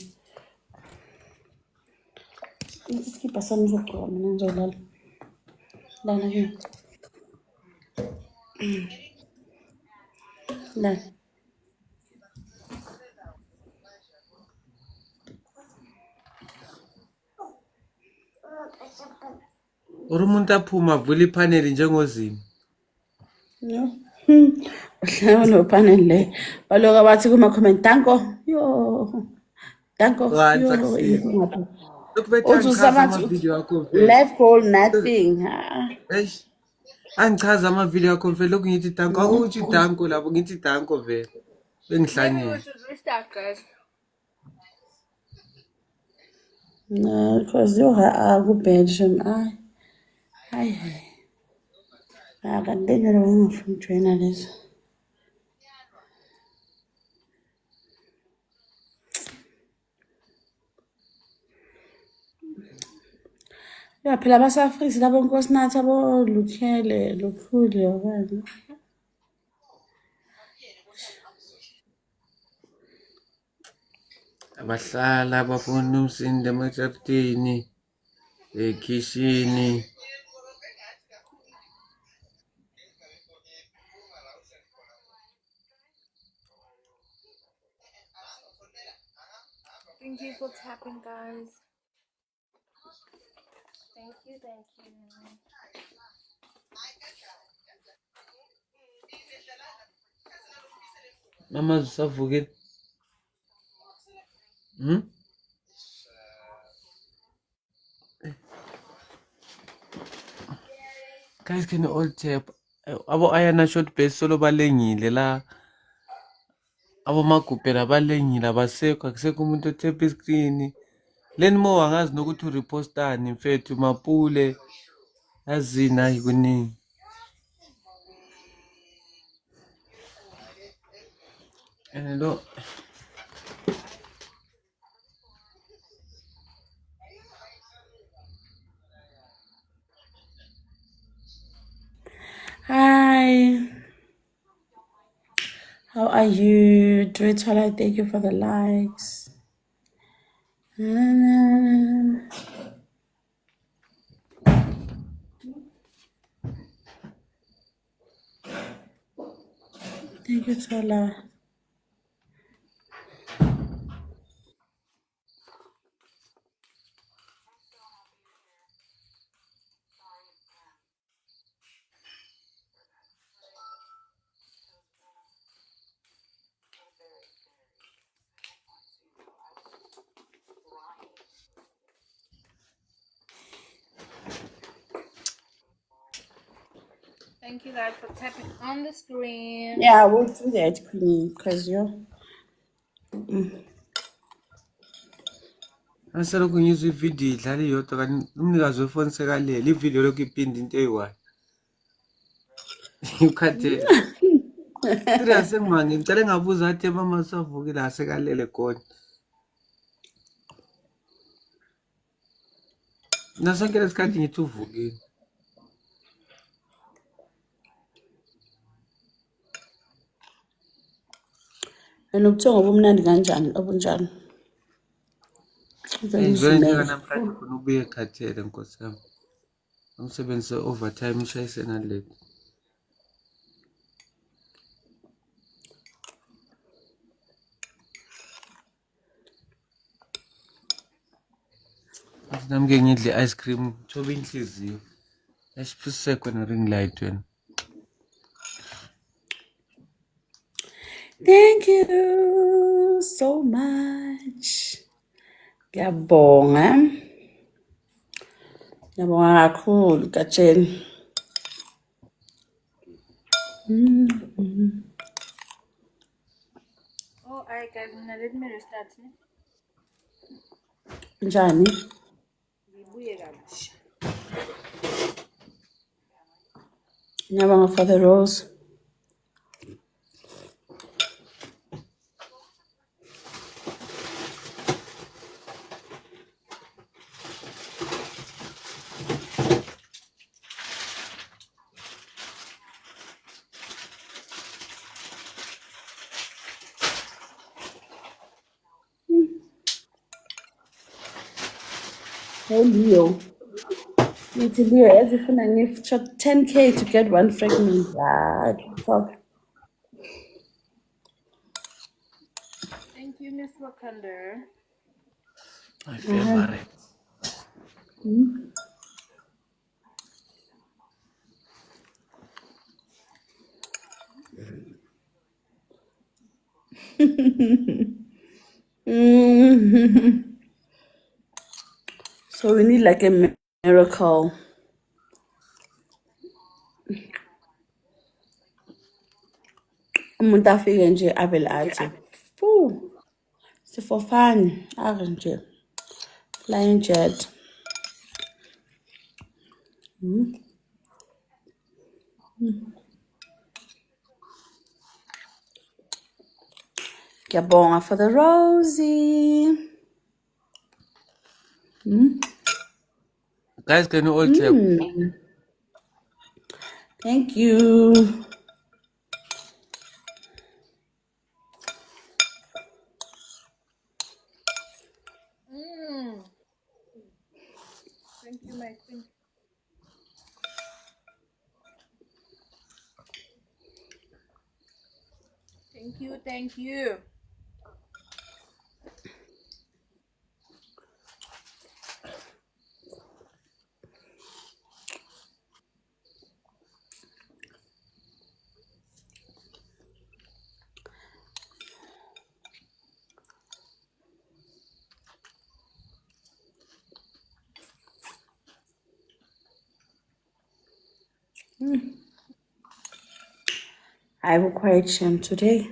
S2: Isikipha sami sokugqoka mina ngizolala. Lana ke. Lana.
S1: Umuntu aphuma avula ipanel njengozini.
S2: No. Uhlala nopanel le. Baloka bathi kuma comment danko. Yo. Danko. Yo. Life goal nothing.
S1: Eish. Angichaza ama-video akho vele lokhu ngithi danko. Akuthi danko lapho ngithi danko vele. Bengihlanyela.
S4: Restart guys.
S2: No, because you have a bedroom. Hi. I got dinner from trainers. Ya phela basafrisi labo nkosinathi abo Lukhele Lukhule okanye.
S1: Abahlala abafuna umsindo emachapteni ekhishini.
S4: Thank you for tapping, guys. Thank you.
S1: Mama usavukile. Guys, can you all tap? Abo ayana short base solo balengile la. Abo magupela balengile abasekho akusekho umuntu otap iscreen. Leni mo angazi nokuthi urepostani mfethu mapule. Yazina yikuningi. And lo
S2: Hi. How are you? Twitwala, thank you for the likes. Thank you, Twala.
S4: Thank you guys for tapping on the screen.
S2: Yeah, we'll do that, Queenie, because you're.
S1: Aselokhu ngizwa ividiyo idlala iyodwa kanti umnikazi wefoni sekalele ividiyo lokhu iphinda into eyi-one. Ukhathele. Serious sengimangele ngicela ngabuza athi mama savukile asekalele khona. Nasonke lesikhathi ngithi uvukile.
S2: And ubuthongo obumnandi kanjani obunjani?
S1: Ngizwe njenganamhlanje khona ubuye ekhathele nkosi yami. Umsebenzi overtime ushayise nalate. Nami ke ngidle ice cream thoba inhliziyo. Esiphise khona ring light wena.
S2: Thank you so much. Ngiyabonga. Ngiyabonga kakhulu Katsheni.
S4: Oh, alright guys, now let me restart.
S2: Njani?
S4: Ngibuye kabusha.
S2: Ngiyabonga for the rose. Hey Leo. Nithi Leo ezifuna ngishot 10K to get one fragment. Ah, fuck.
S4: Thank you, Miss Wakanda.
S1: My favorite.
S2: So we need like a miracle. Umuntu afike nje avele athi, "Fu, sifofane ake nje flying jet." Ngiyabonga for the Rosie.
S1: Guys, can you all tap?
S2: Thank you.
S4: Thank you, my queen. Thank you, thank you.
S2: I will quiet shame today.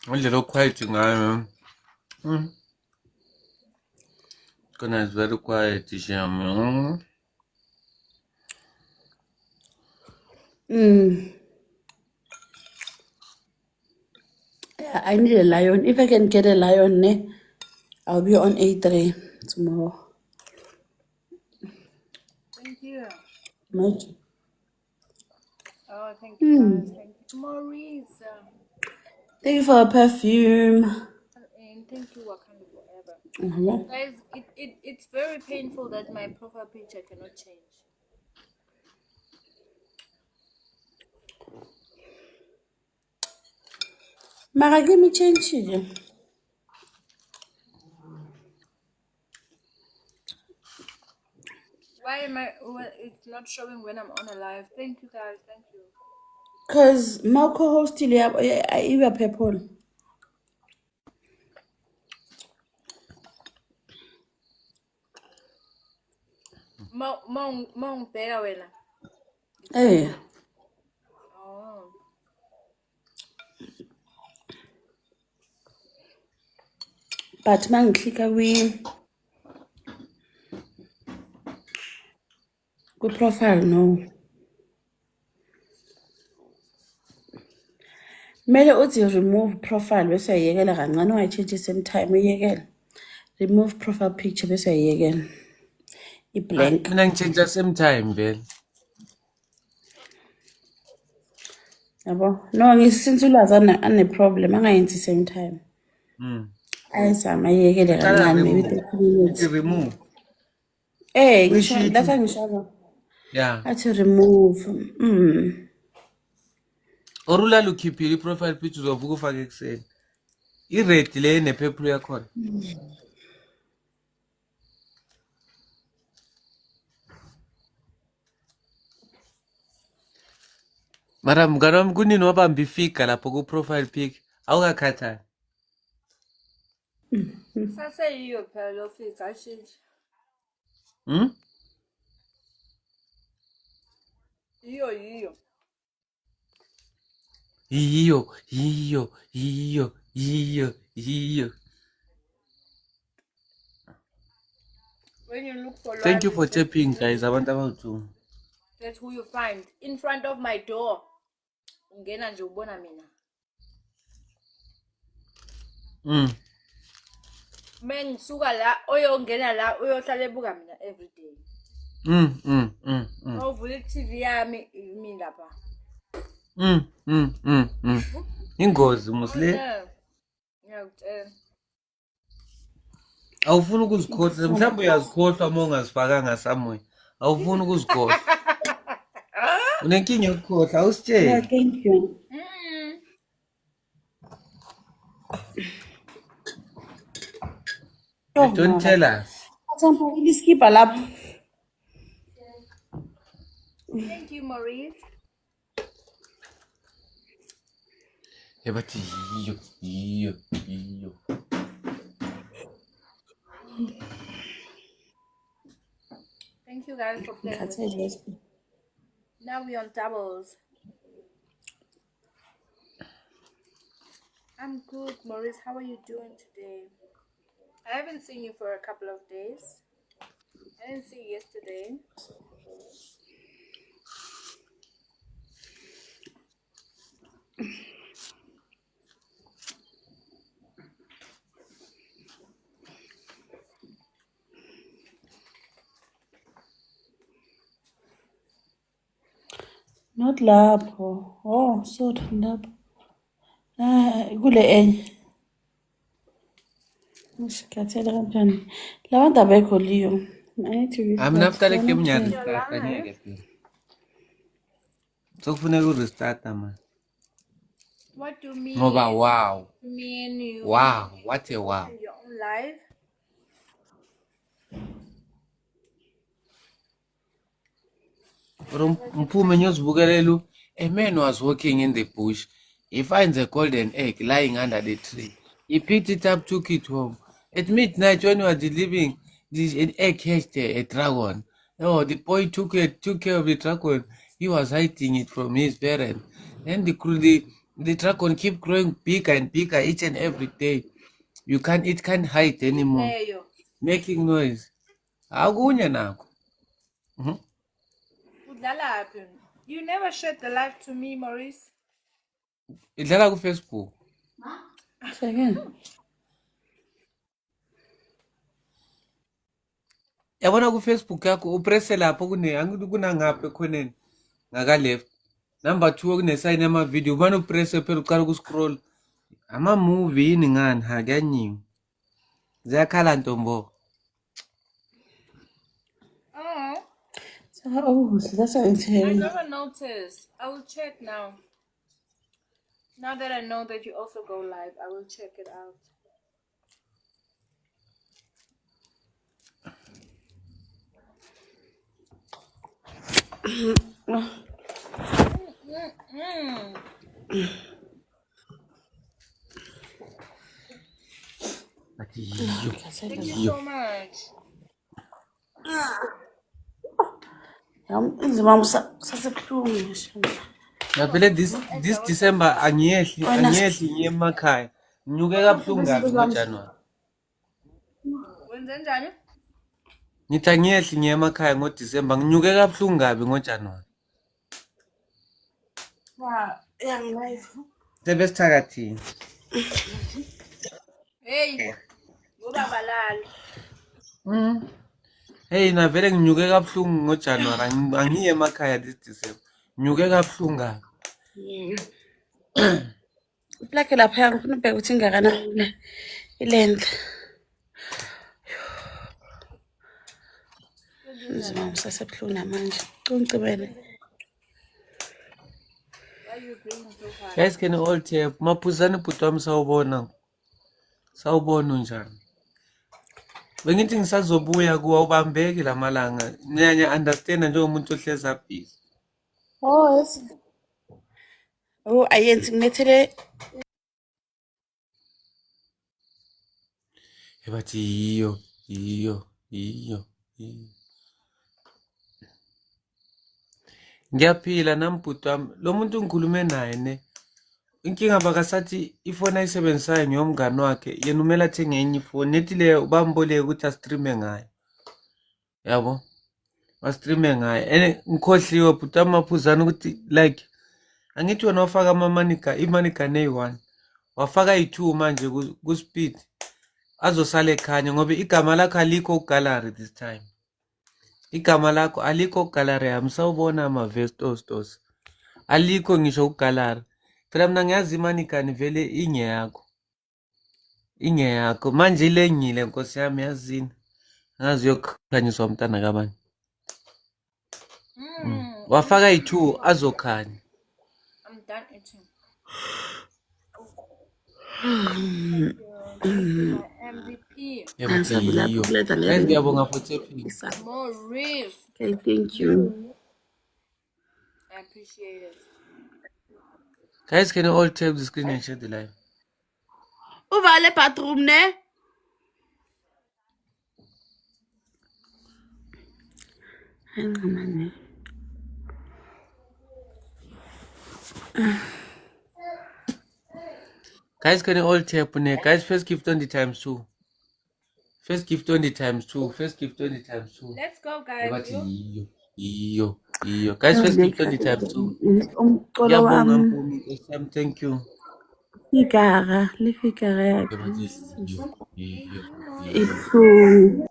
S1: A little quiet ngayo. Kona is very quiet Sham.
S2: Yeah, I need a lion. If I can get a lion, I'll be on A3 tomorrow.
S4: Thank you.
S2: Imagine.
S4: Oh, thank you guys. Thank you, Maurice.
S2: Thank you for a perfume.
S4: And thank you, Wakanda Forever.
S2: Mhm.
S4: Guys, it's very painful that my profile picture cannot change.
S2: Mara, give me change.
S4: Why am I? Well, it's not showing when I'm on a live. Thank you guys. Thank you.
S2: Because my co-host still I even people.
S4: Mongibheka wena.
S2: Eh,
S4: Oh.
S2: but mangiklika kwi-profile no. Kumele uthi remove profile bese uyayekela kancane ungayitshintshe same time uyekele. Remove profile picture bese uyayekela. I-blank.
S1: Mina ngitshentsha same time vele.
S2: Yabo. No, ngisince ulwazi ane-problem angayenzi same time. Ayizama ayekele
S1: Cala
S2: kancane maybe
S1: remove.
S2: 30 minutes.
S1: Ithi remove.
S2: Ngisho
S1: Uyishiya
S2: that's
S1: ithi-
S2: why ngisho
S1: Yeah.
S2: athi remove.
S1: Or ulala ukhiphile i-profile picture uzovuka ufake ekuseni. I-red le ene-purple yakhona. Mara mngani wami kunini wabamba ifiga lapho ku-profile pic? Awukakhathali?
S4: Saseyiyo phela lo fix ashintshi. Yiyo.
S1: Yiyo.
S4: When you look for
S1: Thank you
S4: love,
S1: for tapping, guys. Abantu abawu-2.
S4: that's who you find in front of my door. Ungena nje ubona mina. Mengisuka la oyongena la uyohlala ebuka mina every day. Mawuvula i-TV yami yimi lapha.
S1: Ingozi musle.
S4: Ngiyakutshela.
S1: Awufuni ukuzikhohlwa. Mhlawumbe uyazikhohlwa uma ungazifakanga somewhere. Awufuni ukuzikhohlwa. Unenkinga yokukhohlwa,
S2: Yeah,
S1: awusitsheli.
S2: thank you.
S1: Don't tell us.
S2: Athampa iliskipa lapho.
S4: Thank you, Maurice.
S1: Bathi yiyo.
S4: Thank you guys for playing with
S2: Ngikhathele
S4: me.
S2: lesbi.
S4: Now we're on doubles. I'm good, Maurice. How are you doing today? I haven't seen you for a couple of days. I didn't see you yesterday.
S2: Not lapho. Oh, sorry, lapho. Kule enye. Ngikhathele kanjani. Labantu abekho Leo. I need to
S1: Mina
S2: report.
S1: after le
S2: They're
S1: game
S2: not here.
S1: ngiyarestart angeke phela. Sokufuneka urestart man.
S4: What do me?
S1: Ngoba wow.
S4: Me and you.
S1: Wow, what a wow.
S4: On your own live.
S1: Mphume ngiyozibukelela. A man was walking in the bush. He finds a golden egg lying under the tree. He picked it up, took it home. At midnight, when he was delivering, an egg hatched a dragon. Oh, the boy took care of the dragon. He was hiding it from his parents. Then the dragon kept growing bigger and bigger each and every day. It can't hide anymore,
S4: Leyo.
S1: making noise. Akunye nakho.
S4: Udlalaphi? You never shared the live to me, Maurice.
S1: Idlala ku-Facebook.
S2: Second.
S1: Yabona ku-Facebook yakho upresse lapho angithi kunangapha ekhoneni ngaka-left. Number 2 okunesayini yamavidiyo ubani upresse phela uqala ukuscroll. Ama-movie yini ngani kuyanyiwe. Ziyakhala ntombo.
S4: Oh,
S2: That's what I'm
S4: I
S2: saying.
S4: never noticed. I will check now. Now that I know that you also go live, I will check it out.
S1: Bathi yiyo.
S4: Thank you so much.
S2: Inzima sasebuhlungu ngisho.
S1: Ngavele this December angiyehli ngiye emakhaya. Nginyuke kabuhlungu kabi ngoJanuary.
S4: Wenze njani?
S1: Ngithi angiyehli ngiye emakhaya ngoDisemba. Nginyuke kabuhlungu kabi ngoJanuary.
S2: Yangilayive.
S1: Sebesithakathini.
S4: Hey, ngoba balala.
S1: Hey navele nginyuke kabuhlungu ngoJanuary. Angiye emakhaya this December. Nginyuke kabuhlungu kabi.
S2: Iplaki lapha ngifuna ubheka ukuthi ingakanani ilength. Inzima sasebuhlungu namanje. Uncibele.
S4: Why you being so hard?
S1: Guys can all tap. Maphuzane bhuti wami sawubona. Sawubona njani? Bengithi ngisazobuya kuwa ubambeki lamalanga. Ngiyanya understand njengomuntu ohlezi abhizi.
S2: Oh, yes. Oh, ayenzi ngilethele
S1: Bathi yiyo. Ngiyaphila nami bhuti wami. Lo muntu ngikhulume naye ne. Inkinga bakasathi ifoni ayisebenzisayo ngiyomngane wakhe. Yena umele athenge enye ifoni. Nethi le ubamboleke ukuthi astreame ngayo. Yabo? Astreame ngayo. Ngikhohliwe bhuti wami Maphuzane ukuthi like angithi wena wafaka imanika ne1. Wafaka i2 manje ku speed. Azosala ekhanya ngoba igama lakho alikho kugallery this time. Igama lakho alikho kugallery yami sawubona ama-vestos. Alikho ngisho kugallery. Phela mina ngiyazi imanikani vele ingeyakho. Ingeyakho manje ilengile Nkosi yami yazini. Ngazi yokukhanyiswa umntana kabani. Wafaka i2 azokhanya.
S4: I'm done eating. MVP.
S1: Yiyo. Guys ngiyabonga for tapping.
S4: More reef.
S2: Okay, thank you.
S4: I appreciate it.
S1: Guys can you all tap the screen and share the live.
S2: Uvale bathroom ne? Hayi
S1: Guys can you all tap ne? Guys first gift on the times 2. First gift on the times 2. First gift on the times 2.
S4: Let's go, guys.
S1: Bathi yiyo. Guys first gift on the times 2.
S2: umcolo
S1: Ngiyabonga
S2: wami
S1: Mpumi Sam, thank you.
S2: igara lifigara yakhe
S1: Bathi yiyo.
S2: ibuhlungu.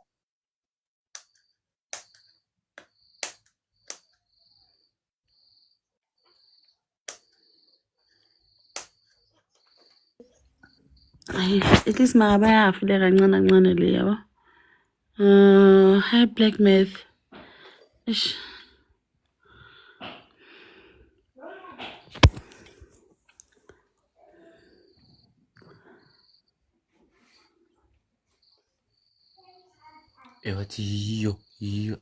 S2: Hayi, at least makabayafile kancane le yabo. Hi Black Myth. Ish.
S1: Bathi yiyo.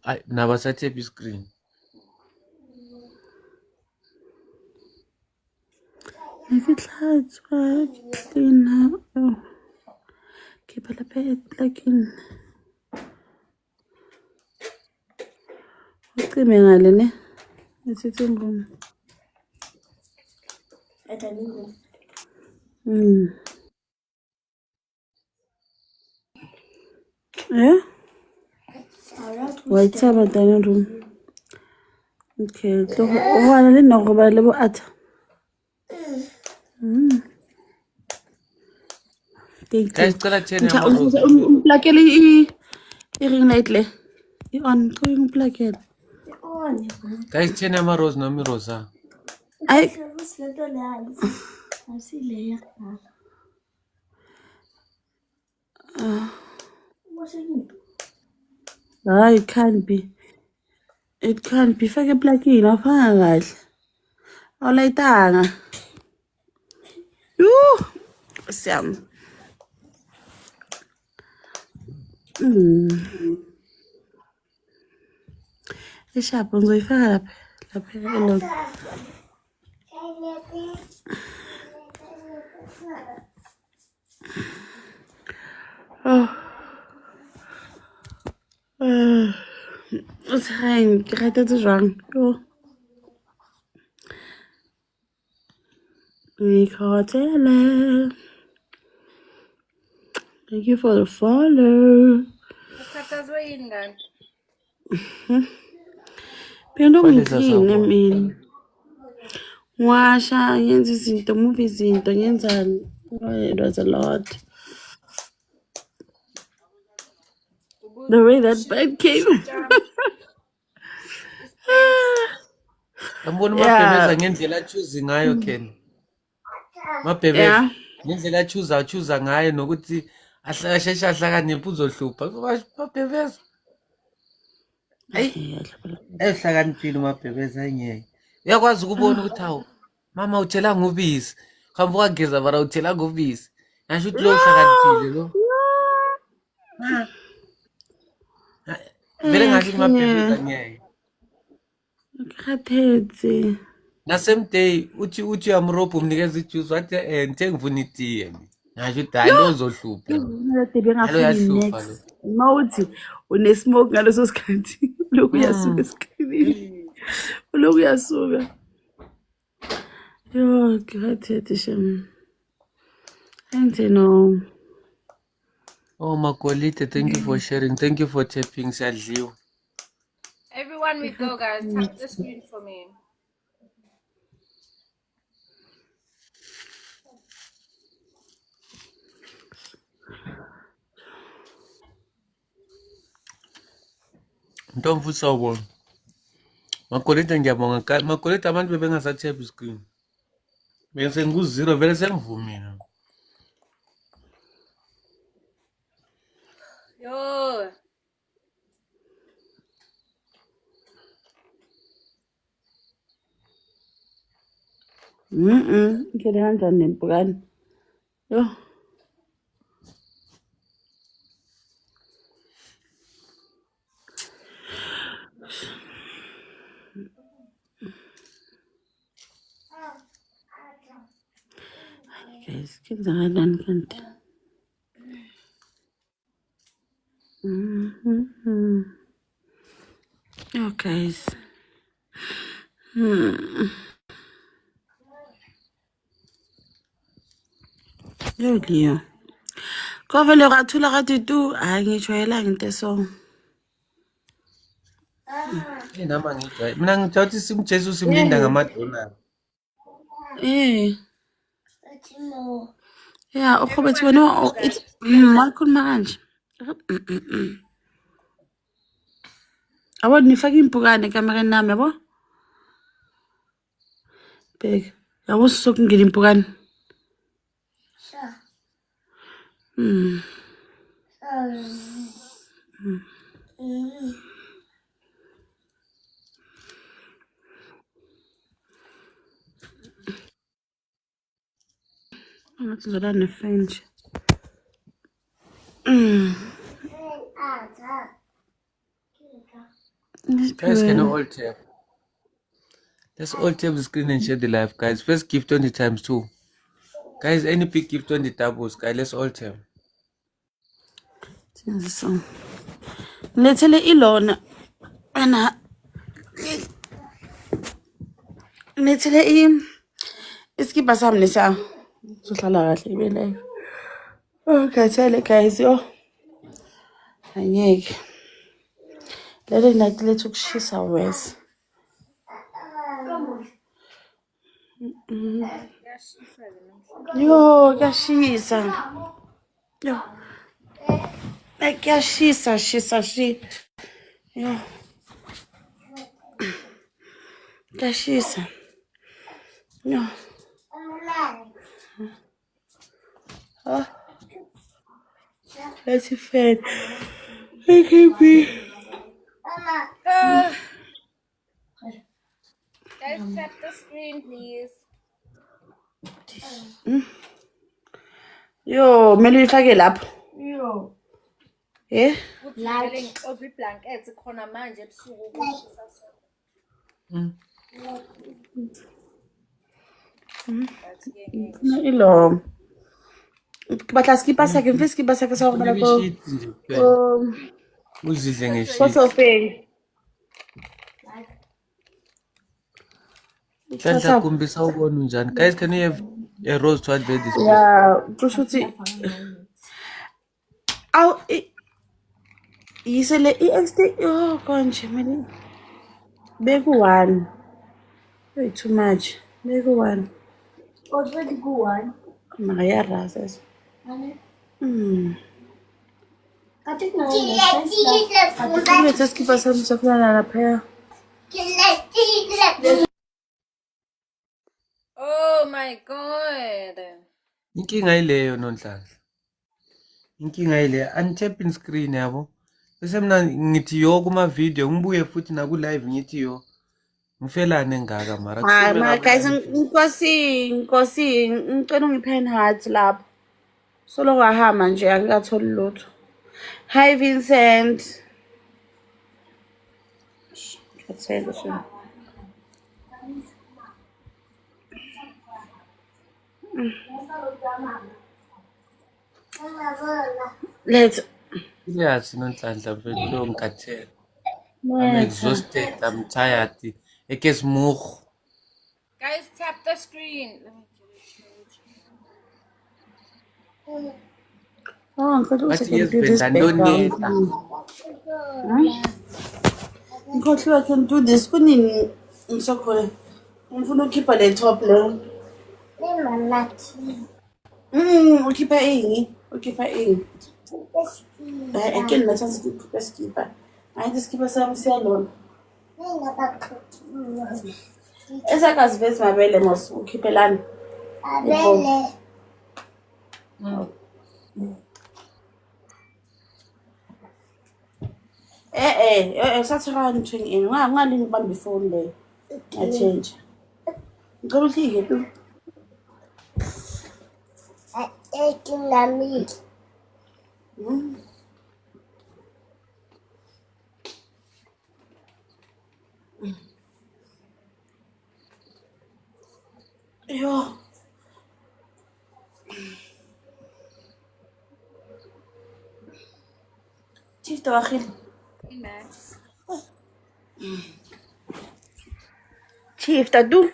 S1: Ay nabasathe screen.
S2: Ngihlatswa clean oh. Khipha lapha eplugin. Ucime ngale ne? Ngithi ngoma. Adaningo. Yeah? White taba dining room. Okay, so wala le no go ba le bo ata.
S1: Guys cela tshene
S2: Umplakele i-ring light le. I-on, ko yung umplakele.
S1: Guys tshene ama-rose noma irosa.
S2: Ay. Hayi, it can't be. It can't be. Fake eplakini awufanga kahle. Awulayitanga. Yuh. Siyami. Ishapo ngizoyifaka lapha elok. Oh. It's fine. Ke rata tse jwang. Yo. Ikhothele. Thank you for the follow.
S4: Ukhathazwe yini kanti?
S2: Phela
S1: Fale
S2: ngiclean
S1: sasawubona.
S2: mina. Ngiwasha, ngenza izinto, move izinto, ngenzani. Oh, it was a lot. The way that bed came.
S1: Yambona
S2: Yeah.
S1: mabhebeza ngendlela choose ngayo Ken. Mabhebeza
S2: Yeah.
S1: ngendlela choose ngayo nokuthi ahlakashesha ahlakaniphe uzohlupha. Mabhebeza. Hey, ehlakaniphile mabhebeza ayengeke. Uyakwazi ukubona ukuthi hawo mama uthela ngubisi. Khamba wageza bara uthela ngubisi. Ngisho ukuthi lo uhlakaniphile lo. Vele ngasho ukuthi mabhebeza ngeke.
S2: Ngikhathetse.
S1: Na same day uthi uyamrobha umnikeza ijuice wathi ngithe ngivuna itiye mina. Ngasho ukuthi hayi lo uzohlupha.
S2: Ngade
S1: Halo
S2: bengafuni
S1: yahlupha lo.
S2: next. Mawuthi unesmoke ngaleso sikhathi. Lokhu uyasuka esikrinini. Lokhu uyasuka. Yo, ngikhathetse shem. Angithi no.
S1: Oh Makolite, thank you for sharing. Thank you for tapping siyadliwa.
S4: Everyone we go, guys. Tap the screen for me.
S1: Ntombi sawubona. Makolite ngiyabonga. Makolite abantu bebengasatap screen. Bese ngu0 vele sengivumile.
S4: Yo.
S2: Ngikele kanjani nempukane? Yo. Guys, kenzakalani kanti? Oh, guys. Yo, Leo. Kovele gathula gathi tu, hayi ngijwayelanga into so.
S1: Nama ngijwaye. Mina ngithatha isim Jesu simlinda ngamadollar.
S2: Yeah, ukhobethi wena it's makhuluma kanje. Abo nifaka impukane kamereni nami yabo? Bheka. Yabo sokungena impukane. Ngathi zola nefenje.
S1: Guys, can you all tap? Let's all tap the screen and share the live, guys. First gift 20 times 2. Guys, any big gift 20 doubles, guys. Let's all tap.
S2: So. Lethele ilona. Ana. Lethele iskipa sami nesa. Sohlala kahle ibe live. Okay, tell guys yo. Angeke. Lele nathi lethu kushisa wes. Yo, kuyashisa. Yo. Kuyashisa, shisa shit. Yo. Kuyashisa. Yo. Let's fan. It can be.
S4: Guys, tap the screen, please.
S2: Yo, mele uyifake lapho. Yo.
S4: Like every blanket khona manje ebusuku ukushisa
S2: Ilo. Batla skipa sakhe, mfe skipa sakhe sa go bala ko.
S1: Uzidle
S2: What's
S1: ngeshit.
S2: your thing?
S1: Hlanhla kumbi sawubona unjani? Guys, can we have a rose to advert this place?
S2: Yeah, kusho ukuthi aw yisele i-XT oh konje mina beku-1 way too much beku-1
S4: Already go on.
S2: mara yarasa
S4: I think no.
S2: let's keep ourselves safuna laphaya.
S4: Oh my God.
S1: Inkinga ileyo Nonhlanhla. Inkinga ile untapping screen yabo. Bese mina ngithi yo kuma video ngibuye futhi na ku live ngithi yo. Ngifelane ngaka mara
S2: Hayi ma guys inkosi ngicela ungiphe heart lapho. Solo ngahamba nje angikatholi lutho. Hi Vincent. Kathele sho. Let's
S1: Yes, Nonhlanhla mfethu ngikathela. I'm exhausted, I'm tired. Ekes moeg.
S4: Guys, tap the screen. Let me
S2: Oh, ngikhohle
S1: But
S2: ukuthi I
S1: yes,
S2: can do this background. Ngikhohle I can do this. Kunini ngisokhona. Ngifuna ukukhipha le top leyo. Ukhipha ini? Ukhipha ini? Ake nginathatha isikipha skipha. Hayi isikipha sami siyalona. Esakazivezi mabele mos ukhiphe lana. Mabele. Sathakala ntweni ini. Ngalini ngibamba ifoni le. I change. Ngicela uhlike tu. Yo. Chief Tawakil.
S4: Hey, Max.
S2: Chief Tadu.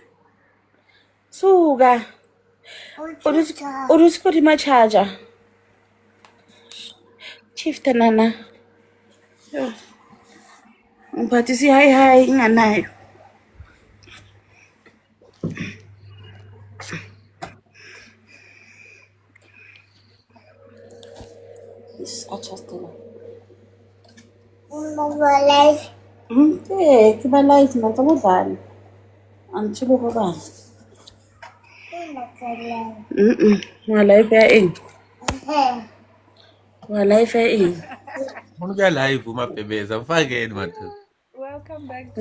S2: Suga. Urusikoti machaja. Chief Tanana. Yo. Mphathisi hi inganayo. This adjustable. Live. Kiba live na tamudlala. Angithuko baba. Wa live ya ini. Wa live ya ini.
S1: Unuka live umabhebeza mfakeni mathu.
S4: Welcome back.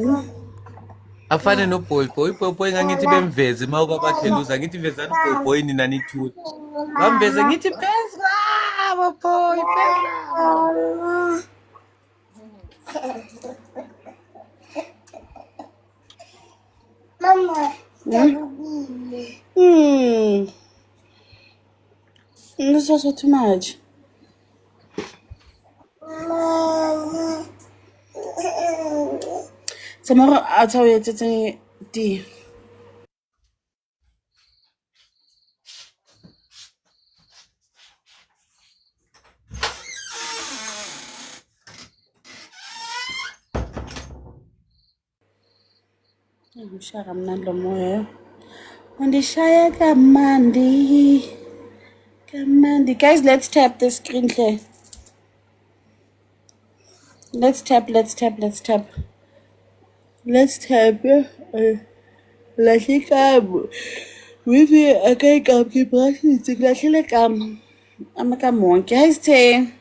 S1: Afane no boy ngangithi bemveze mawukwabakheluza ngithi vezani boy nina nithule. Bamveze ngithi phezwa boy phezwa.
S2: Mama. This is also too much. Tomorrow I'll tell you to D. Ngishaya mnandi moya. Undishaya kamandi. Kamandi. Guys, let's tap the screen here. Let's tap. Let's tap. Lahlekamo. Withi akayikam ke practice kulahlele kam. Amakam wonke. Guys, te.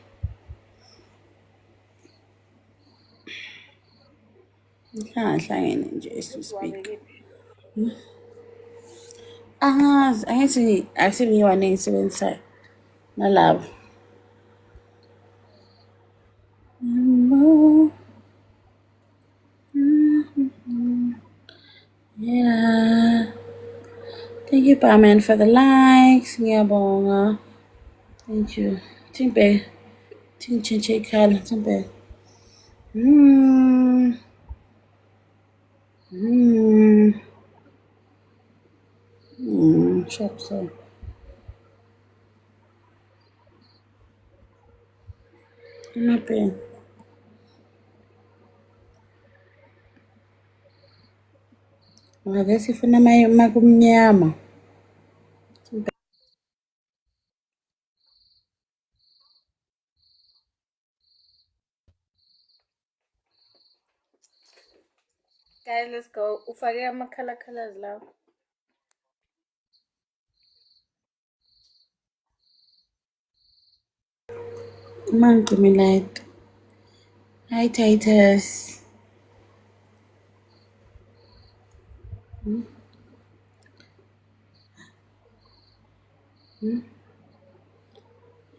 S2: Nhlangene nje to speak. Angithi akusiyiwane ngisebenzisa nalabo. Yeah. Thank you, Barman, for the likes. Ngiyabonga. Thank you. Timbe. Tinche khala. Timbe. Sharp so. Nothing. Ngabe sifuna makumnyama.
S4: Guys, let's go. Ufake amakhala colors lawo.
S2: Give me light. Hi Titus.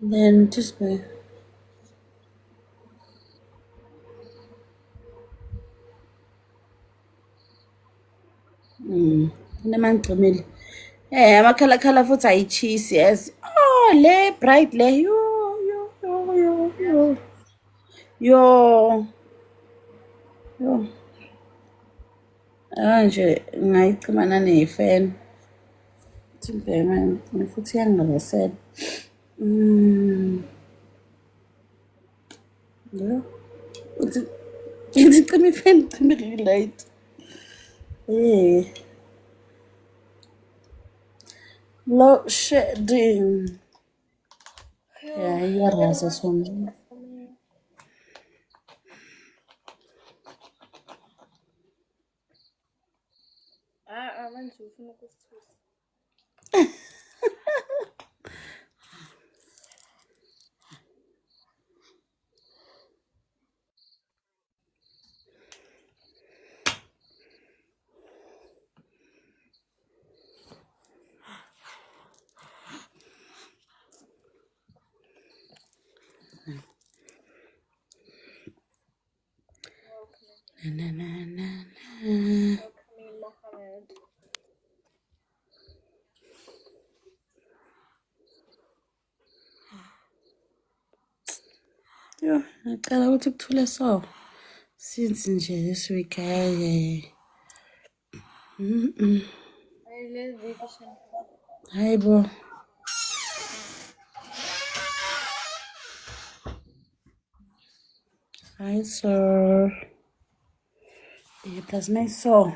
S2: Then just by. Namangcimile. Amakhala futhi ayichisi yes. Oh, le bright le. Yo. Nje ngayicimana nefan. Thimbema futhi yangalasela. Yo. Ngicime ifan cime light. Load shedding. Yeah, iyarasa sona.
S4: Manje ufuna ukusithusa. Mohammed.
S2: Yo, ngicela ukuthi kuthule so. Since nje this week
S4: Hey, let's do this.
S2: Hi bro. Hi sir. Plus my so.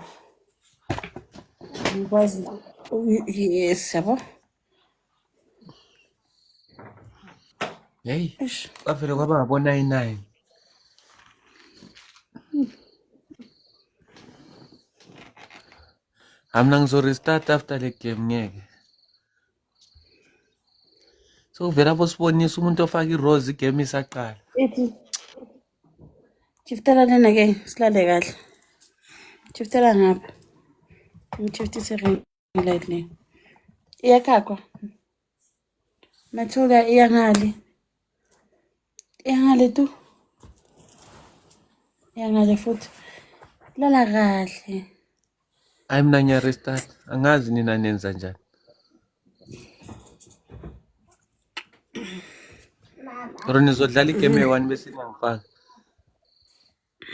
S2: Was yes, yabo.
S1: Hey, kwavele kwaba ngabo-9-9. Mina ngizorestart after le game ngeke. So vele abosibonisa umuntu ofaka i-rose igame isaqala.
S2: Ethi. Chiftela lena ke silale kahle. Chiftela ngapha. Ngichiftise ring light le. Iyakakwa. Mathola iyangale. Iyangale tu. Iyangale futhi. Lala kahle.
S1: Hayi mina ngiyarestart. Angazi nina nenza njani. Or nizodlala igame eyi-1 bese ngiyangifaka.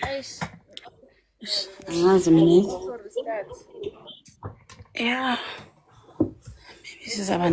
S4: Eish.
S2: Angazi mina.
S4: Also restart.
S2: Yeah. Maybe sizaba